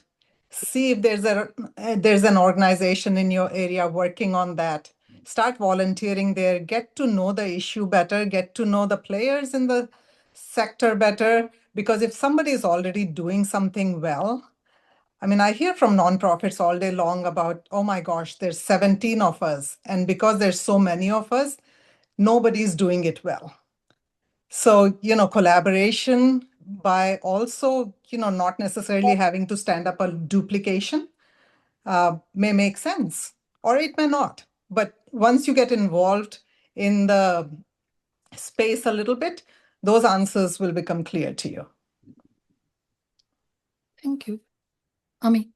S3: See if there's an organization in your area working on that. Start volunteering there. Get to know the issue better. Get to know the players in the sector better. Because if somebody is already doing something well, I mean, I hear from nonprofits all day long about, oh my gosh, there's 17 of us. And because there's so many of us, nobody's doing it well. So, collaboration by also, not necessarily having to stand up a duplication may make sense, or it may not. But once you get involved in the space a little bit, those answers will become clear to you.
S1: Thank you. Ami.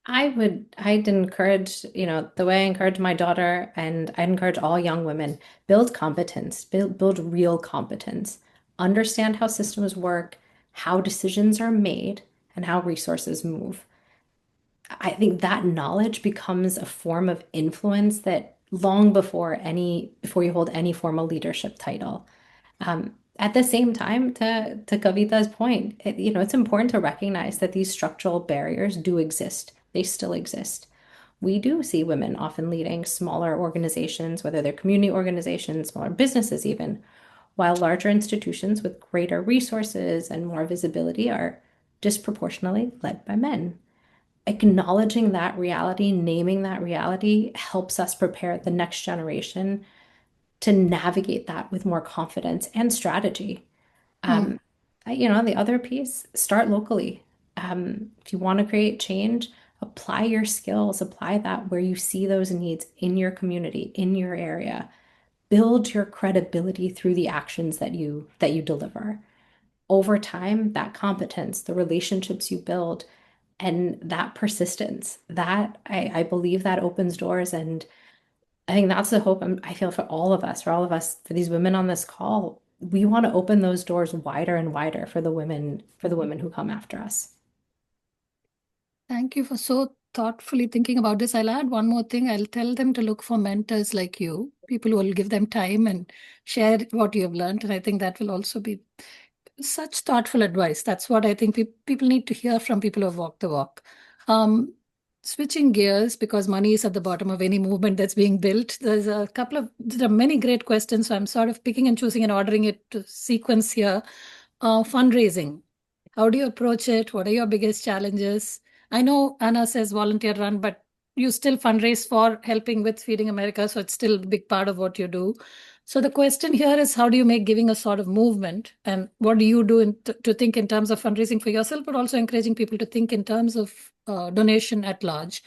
S2: I'd encourage, the way I encourage my daughter, and I'd encourage all young women, build competence, build real competence, understand how systems work, how decisions are made, and how resources move. I think that knowledge becomes a form of influence that long before you hold any formal leadership title. At the same time, to Kavita's point, it's important to recognize that these structural barriers do exist. They still exist. We do see women often leading smaller organizations, whether they're community organizations, smaller businesses even, while larger institutions with greater resources and more visibility are disproportionately led by men. Acknowledging that reality, naming that reality, helps us prepare the next generation to navigate that with more confidence and strategy. The other piece, start locally. If you want to create change, apply your skills, apply that where you see those needs in your community, in your area. Build your credibility through the actions that you deliver. over time, that competence, the relationships you build, and that persistence, that I believe that opens doors. And I think that's the hope I feel for all of us, for these women on this call. We want to open those doors wider and wider for the women who come after us.
S1: Thank you for so thoughtfully thinking about this. I'll add one more thing. I'll tell them to look for mentors like you, people who will give them time and share what you have learned. And I think that will also be such thoughtful advice. That's what I think people need to hear from people who have walked the walk. Switching gears, because money is at the bottom of any movement that's being built. There are many great questions. So I'm sort of picking and choosing and ordering it to sequence here. Fundraising. How do you approach it? What are your biggest challenges? I know Anna says volunteer run, but you still fundraise for helping with Feeding America. So it's still a big part of what you do. So the question here is, how do you make giving a sort of movement? And what do you do to think in terms of fundraising for yourself, but also encouraging people to think in terms of donation at large?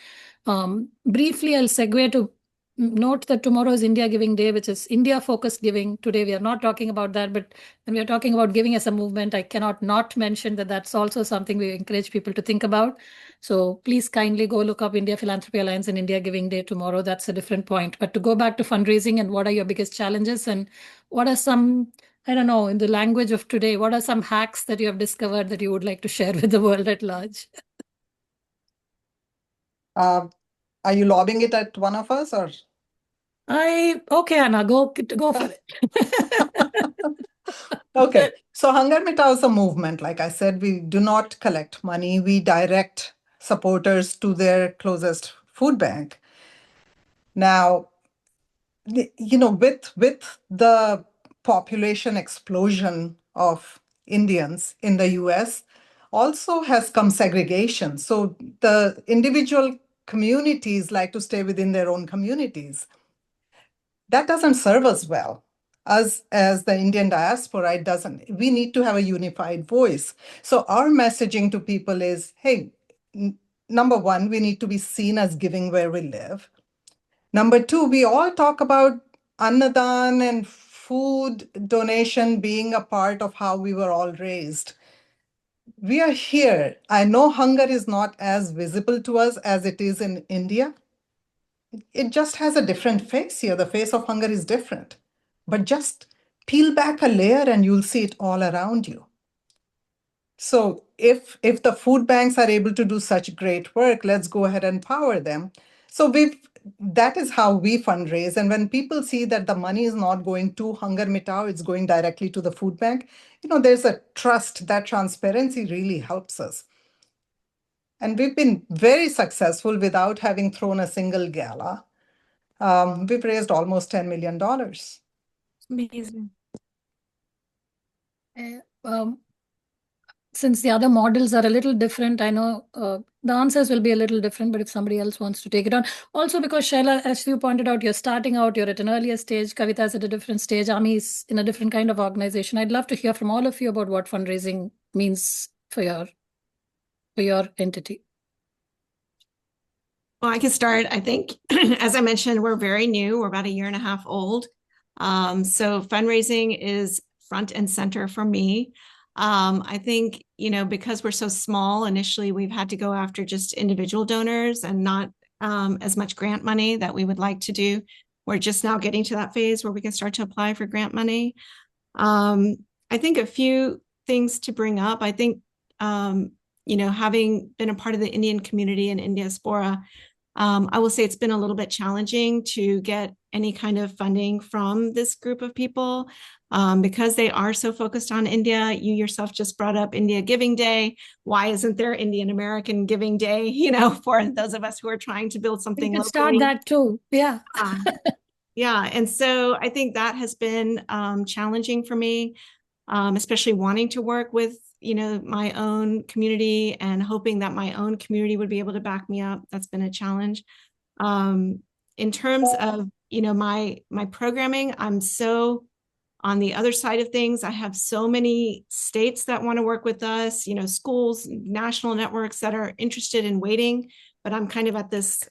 S1: Briefly, I'll segue to note that tomorrow is India Giving Day, which is India-focused giving. Today, we are not talking about that, but when we are talking about giving as a movement, I cannot not mention that that's also something we encourage people to think about. So please kindly go look up India Philanthropy Alliance and India Giving Day tomorrow. That's a different point. But to go back to fundraising and what are your biggest challenges and what are some, I don't know, in the language of today, what are some hacks that you have discovered that you would like to share with the world at large?
S3: Are you lobbing it at one of us or?
S1: Okay, Anna, go for it.
S3: Okay, so Hunger Mitao is a movement. Like I said, we do not collect money. We direct supporters to their closest food bank. Now, with the population explosion of Indians in the US, also has come segregation. So the individual communities like to stay within their own communities. That doesn't serve us well. Us as the Indian diaspora, it doesn't. We need to have a unified voice. So our messaging to people is, hey, number one, we need to be seen as giving where we live. Number two, we all talk about Annadan and food donation being a part of how we were all raised. We are here. I know hunger is not as visible to us as it is in India. It just has a different face here. The face of hunger is different. But just peel back a layer and you'll see it all around you. So if the food banks are able to do such great work, let's go ahead and power them. So that is how we fundraise. And when people see that the money is not going to Hunger Mitao, it's going directly to the food bank, there's a trust. That transparency really helps us. And we've been very successful without having thrown a single gala. We've raised almost $10 million.
S5: Amazing.
S1: Since the other models are a little different, I know the answers will be a little different, but if somebody else wants to take it on. Also because Shaila, as you pointed out, you're starting out, you're at an earlier stage, Kavita is at a different stage, Ami is in a different kind of organization. I'd love to hear from all of you about what fundraising means for your entity.
S5: Well, I can start. I think, as I mentioned, we're very new. We're about a year and a half old. So fundraising is front and center for me. I think, because we're so small, initially we've had to go after just individual donors and not as much grant money that we would like to do. We're just now getting to that phase where we can start to apply for grant money. I think a few things to bring up. I think, having been a part of the Indian community in Indiaspora, I will say it's been a little bit challenging to get any kind of funding from this group of people because they are so focused on India. You yourself just brought up India Giving Day. Why isn't there Indian American Giving Day, for those of us who are trying to build something
S1: You
S5: locally?
S1: start that too. Yeah.
S5: Yeah. And so I think that has been challenging for me, especially wanting to work with my own community and hoping that my own community would be able to back me up. That's been a challenge. In terms of my programming, I'm so on the other side of things. I have so many states that want to work with us, schools, national networks that are interested in waiting, but I'm kind of at this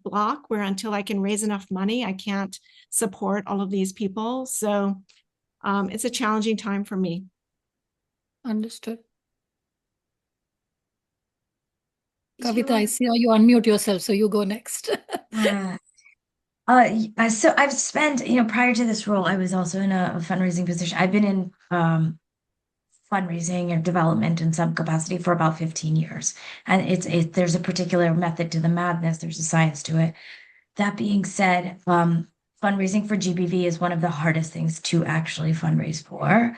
S5: block where until I can raise enough money, I can't support all of these people. So it's a challenging time for me.
S1: Understood.
S4: Sure.
S1: Kavita, I see how you unmute yourself, so you go next.
S4: So I've spent, prior to this role, I was also in a fundraising position. I've been in fundraising and development in some capacity for about 15 years. And there's a particular method to the madness, there's a science to it. That being said, fundraising for GBV is one of the hardest things to actually fundraise for.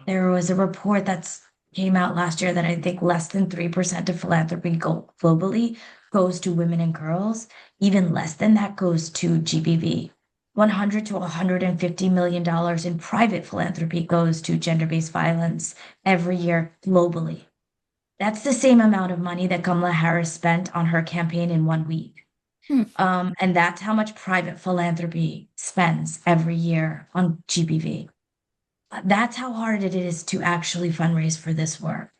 S4: There was a report that came out last year that I think less than 3% of philanthropy globally goes to women and girls. Even less than that goes to GBV. $100 to $150 million in private philanthropy goes to gender-based violence every year globally. That's the same amount of money that Kamala Harris spent on her campaign in 1 week. And that's how much private philanthropy spends every year on GBV. That's how hard it is to actually fundraise for this work.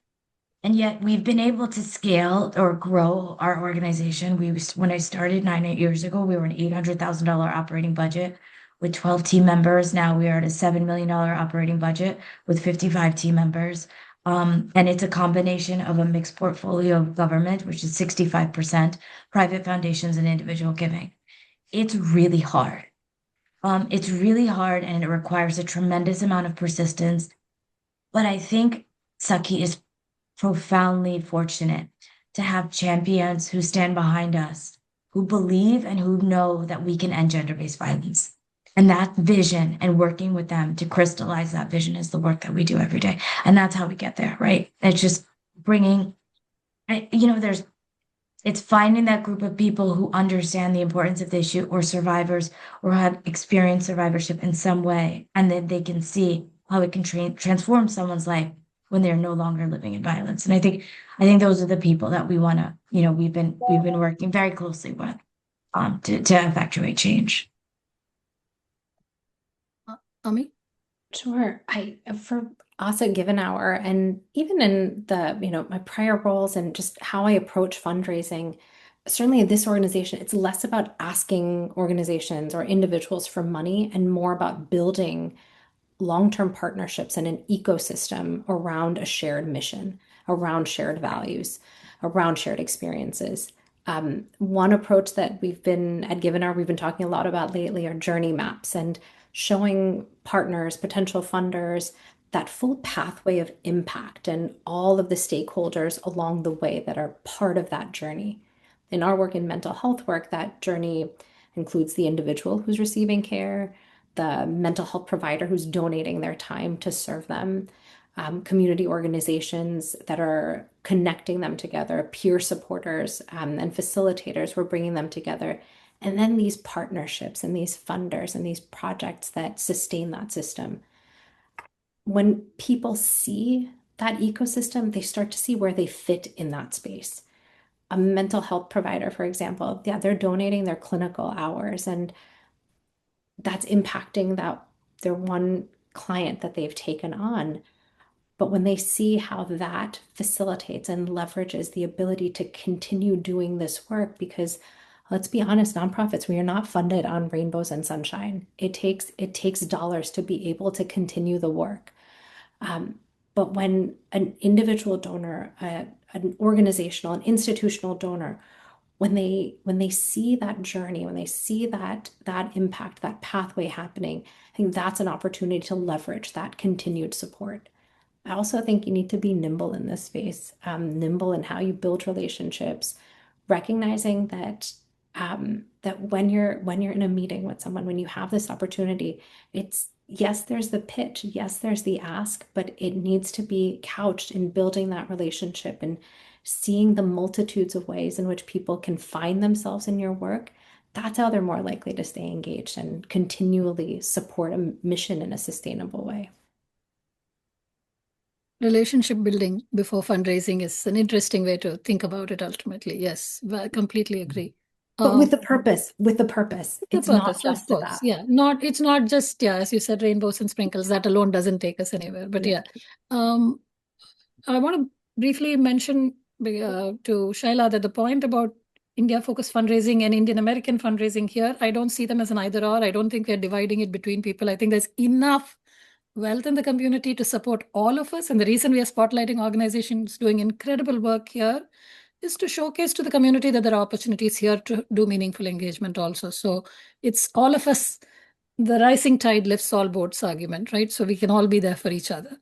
S4: And yet we've been able to scale or grow our organization. When I started 8 years ago, we were an $800,000 operating budget with 12 team members. Now we are at a $7 million operating budget with 55 team members. And it's a combination of a mixed portfolio of government, which is 65%, private foundations, and individual giving. It's really hard. It's really hard, and it requires a tremendous amount of persistence. But I think Sakhi is profoundly fortunate to have champions who stand behind us, who believe and who know that we can end gender-based violence. And that vision and working with them to crystallize that vision is the work that we do every day. And that's how we get there, right? It's just bringing, it's finding that group of people who understand the importance of the issue or survivors or have experienced survivorship in some way. And then they can see how it can transform someone's life when they're no longer living in violence. And I think those are the people that we want to, we've been working very closely with to effectuate change.
S1: Ami?
S2: Sure. For us at Given Hour, and even in the, my prior roles and just how I approach fundraising, certainly in this organization, it's less about asking organizations or individuals for money and more about building long-term partnerships and an ecosystem around a shared mission, around shared values, around shared experiences. One approach that we've been talking a lot about lately are journey maps and showing partners, potential funders, that full pathway of impact and all of the stakeholders along the way that are part of that journey. In our work in mental health work, that journey includes the individual who's receiving care, the mental health provider who's donating their time to serve them, community organizations that are connecting them together, peer supporters and facilitators, we're bringing them together. And then these partnerships and these funders and these projects that sustain that system. When people see that ecosystem, they start to see where they fit in that space. A mental health provider, for example, they're donating their clinical hours, and that's impacting their one client that they've taken on. But when they see how that facilitates and leverages the ability to continue doing this work, because let's be honest, nonprofits, we are not funded on rainbows and sunshine. It takes dollars to be able to continue the work. But when an individual donor, an organizational, an institutional donor, when they see that journey, when they see that impact, that pathway happening, I think that's an opportunity to leverage that continued support. I also think you need to be nimble in this space, nimble in how you build relationships, recognizing that when you're in a meeting with someone, when you have this opportunity, it's yes, there's the pitch, yes, there's the ask, but it needs to be couched in building that relationship and seeing the multitudes of ways in which people can find themselves in your work. That's how they're more likely to stay engaged and continually support a mission in a sustainable way.
S1: Relationship building before fundraising is an interesting way to think about it ultimately. Yes, I completely agree.
S2: But with the purpose, it's not just that.
S1: Yeah, it's not just, as you said, rainbows and sprinkles. That alone doesn't take us anywhere. But I want to briefly mention to Shaila that the point about India-focused fundraising and Indian American fundraising here, I don't see them as an either or. I don't think we're dividing it between people. I think there's enough wealth in the community to support all of us. And the reason we are spotlighting organizations doing incredible work here is to showcase to the community that there are opportunities here to do meaningful engagement also. So it's all of us, the rising tide lifts all boats argument, right? So we can all be there for each other.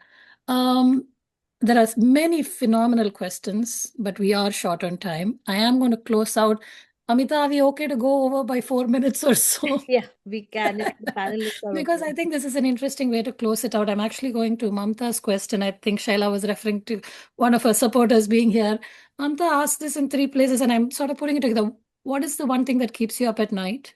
S1: There are many phenomenal questions, but we are short on time. I am going to close out. Amita, are we okay to go over by 4 minutes or so?
S6: Yeah, we can if the panelists are
S1: Because
S6: okay.
S1: I think this is an interesting way to close it out. I'm actually going to Mamta's question. I think Shaila was referring to one of her supporters being here. Mamta asked this in 3 places, and I'm sort of putting it together. What is the one thing that keeps you up at night?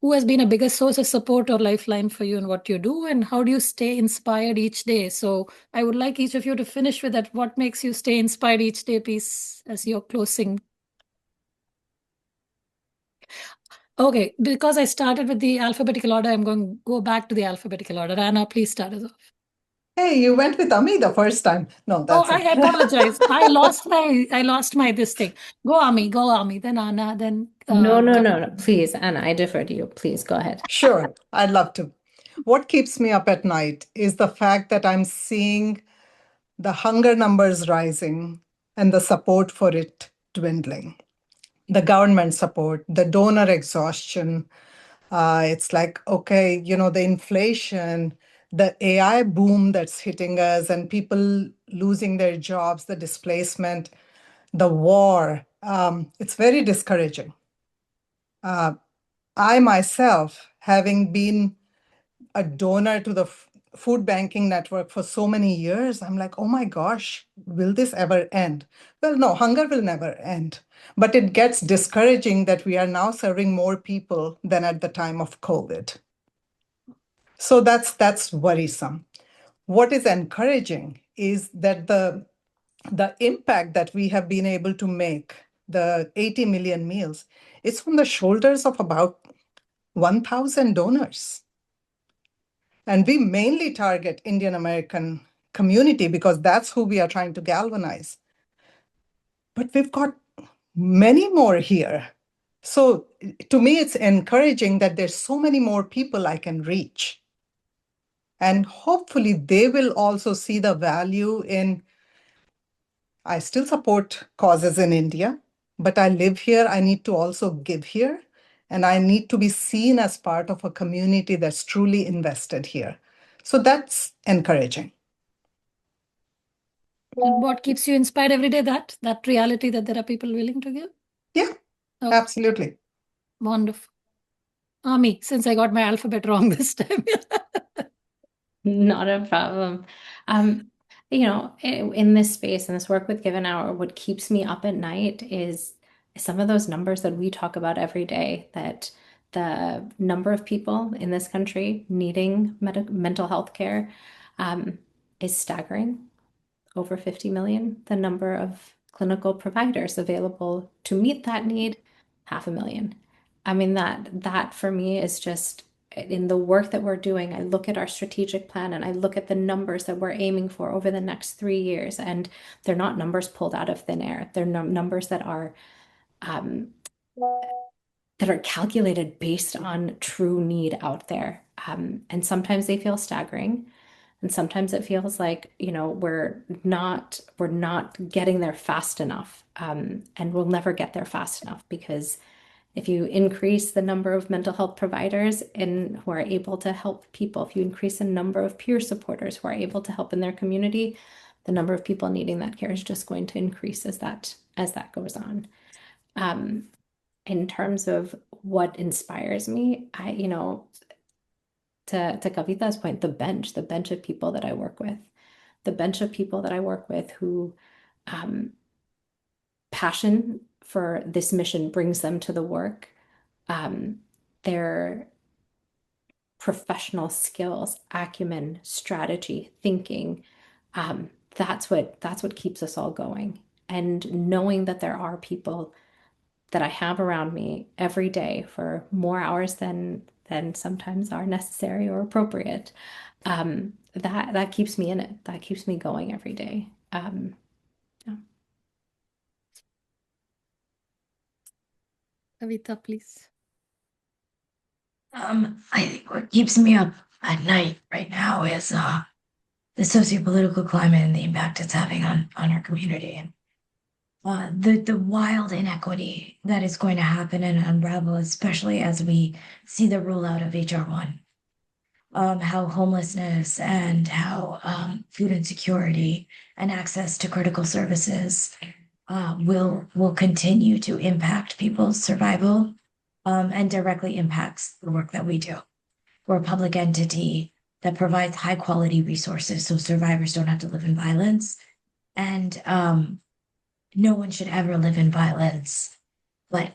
S1: Who has been a biggest source of support or lifeline for you in what you do? And how do you stay inspired each day? So I would like each of you to finish with that. What makes you stay inspired each day piece as you're closing? Okay, because I started with the alphabetical order, I'm going to go back to the alphabetical order. Anna, please start us off.
S3: Hey, you went with Ami the first time. No, that's
S1: I
S3: it.
S1: apologize. I lost my this thing. Go Ami, then Anna, then
S2: No. Please, Anna, I defer to you. Please go ahead.
S3: Sure, I'd love to. What keeps me up at night is the fact that I'm seeing the hunger numbers rising and the support for it dwindling. The government support, the donor exhaustion. It's like, okay, the inflation, the AI boom that's hitting us, and people losing their jobs, the displacement, the war. It's very discouraging. I myself, having been a donor to the food banking network for so many years, I'm like, oh my gosh, will this ever end? Well, no, hunger will never end. But it gets discouraging that we are now serving more people than at the time of COVID. So that's worrisome. What is encouraging is that the impact that we have been able to make, the 80 million meals, it's from the shoulders of about 1,000 donors. And we mainly target Indian American community because that's who we are trying to galvanize. But we've got many more here. So to me, it's encouraging that there's so many more people I can reach. And hopefully they will also see the value in, I still support causes in India, but I live here. I need to also give here. And I need to be seen as part of a community that's truly invested here. So that's encouraging.
S1: And what keeps you inspired every day? That reality that there are people willing to give?
S3: Yeah,
S1: Okay.
S3: absolutely.
S1: Wonderful. Ami, since I got my alphabet wrong this time.
S2: Not a problem. In this space and this work with Given Hour, what keeps me up at night is some of those numbers that we talk about every day, that the number of people in this country needing mental health care is staggering. Over 50 million. The number of clinical providers available to meet that need, 500,000. I mean, that for me is just, in the work that we're doing, I look at our strategic plan and I look at the numbers that we're aiming for over the next 3 years, and they're not numbers pulled out of thin air. They're numbers that are calculated based on true need out there. And sometimes they feel staggering. And sometimes it feels like, we're not getting there fast enough. And we'll never get there fast enough, because if you increase the number of mental health providers who are able to help people, if you increase the number of peer supporters who are able to help in their community, the number of people needing that care is just going to increase as that goes on. In terms of what inspires me, to Kavita's point, the bench of people that I work with, who passion for this mission brings them to the work. Their professional skills, acumen, strategy, thinking, that's what keeps us all going. And knowing that there are people that I have around me every day for more hours than sometimes are necessary or appropriate, that keeps me in it. That keeps me going every day. Yeah.
S1: Kavita, please.
S4: I think what keeps me up at night right now is the sociopolitical climate and the impact it's having on our community, and the wild inequity that is going to happen and unravel, especially as we see the rollout of HR1. How homelessness and how food insecurity and access to critical services will continue to impact people's survival, and directly impacts the work that we do. We're a public entity that provides high quality resources so survivors don't have to live in violence. And no one should ever live in violence, but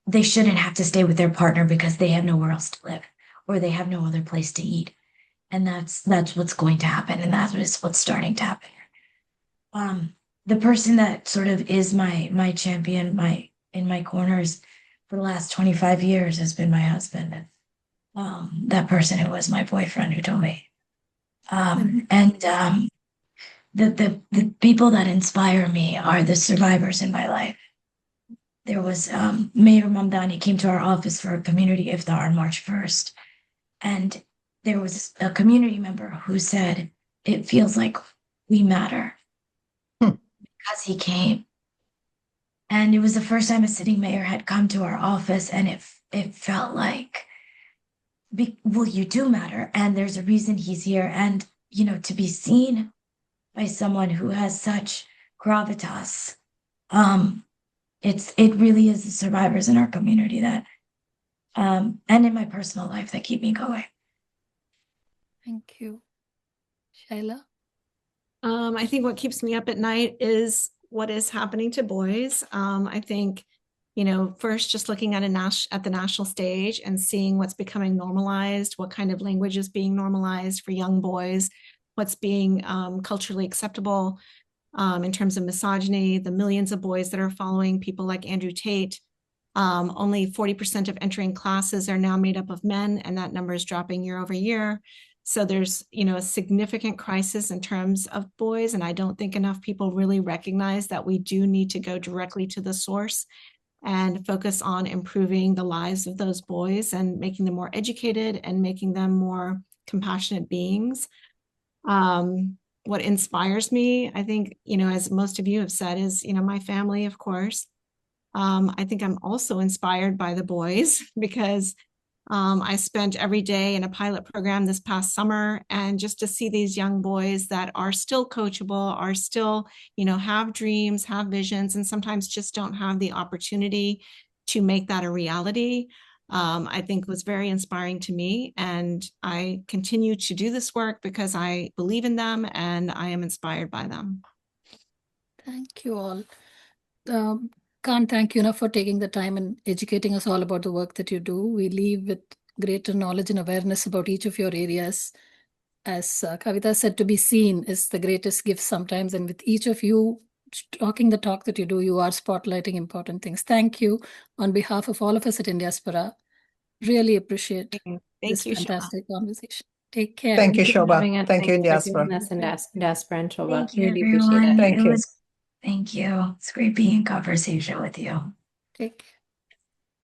S4: they shouldn't have to stay with their partner because they have nowhere else to live or they have no other place to eat. And that's what's going to happen. And that's what's starting to happen. The person that sort of is my champion, in my corners for the last 25 years has been my husband. That person who was my boyfriend who told me. The people that inspire me are the survivors in my life. There was Mehra Mamdani came to our office for a community iftar on March 1st. And there was a community member who said, it feels like we matter because he came. And it was the first time a sitting mayor had come to our office, and it felt like, well, you do matter, and there's a reason he's here. And, to be seen by someone who has such gravitas, it really is the survivors in our community that, and in my personal life, that keep me going.
S1: Thank you. Shaila?
S5: I think what keeps me up at night is what is happening to boys. I think, first just looking at the national stage and seeing what's becoming normalized, what kind of language is being normalized for young boys, what's being culturally acceptable in terms of misogyny, the millions of boys that are following people like Andrew Tate. Only 40% of entering classes are now made up of men, and that number is dropping year over year. So there's, a significant crisis in terms of boys, and I don't think enough people really recognize that we do need to go directly to the source and focus on improving the lives of those boys and making them more educated and making them more compassionate beings. What inspires me, I think, as most of you have said, is, my family, of course. I think I'm also inspired by the boys because I spent every day in a pilot program this past summer, and just to see these young boys that are still coachable, are still, have dreams, have visions, and sometimes just don't have the opportunity to make that a reality, I think was very inspiring to me. And I continue to do this work because I believe in them and I am inspired by them.
S1: Thank you all. Can't thank you enough for taking the time and educating us all about the work that you do. We leave with greater knowledge and awareness about each of your areas. As Kavita said, to be seen is the greatest gift sometimes. And with each of you talking the talk that you do, you are spotlighting important things. Thank you on behalf of all of us at Indiaspora. Really appreciate this fantastic conversation. Take care.
S3: Thank you, Shoba. Thank you,
S2: Thanks for
S3: Indiaspora.
S2: doing this, Indiaspora and Shoba.
S4: Thank you,
S2: Really
S4: everyone.
S2: appreciate it.
S3: Thank you.
S4: Thank you. It's great being in conversation with you.
S1: Take care.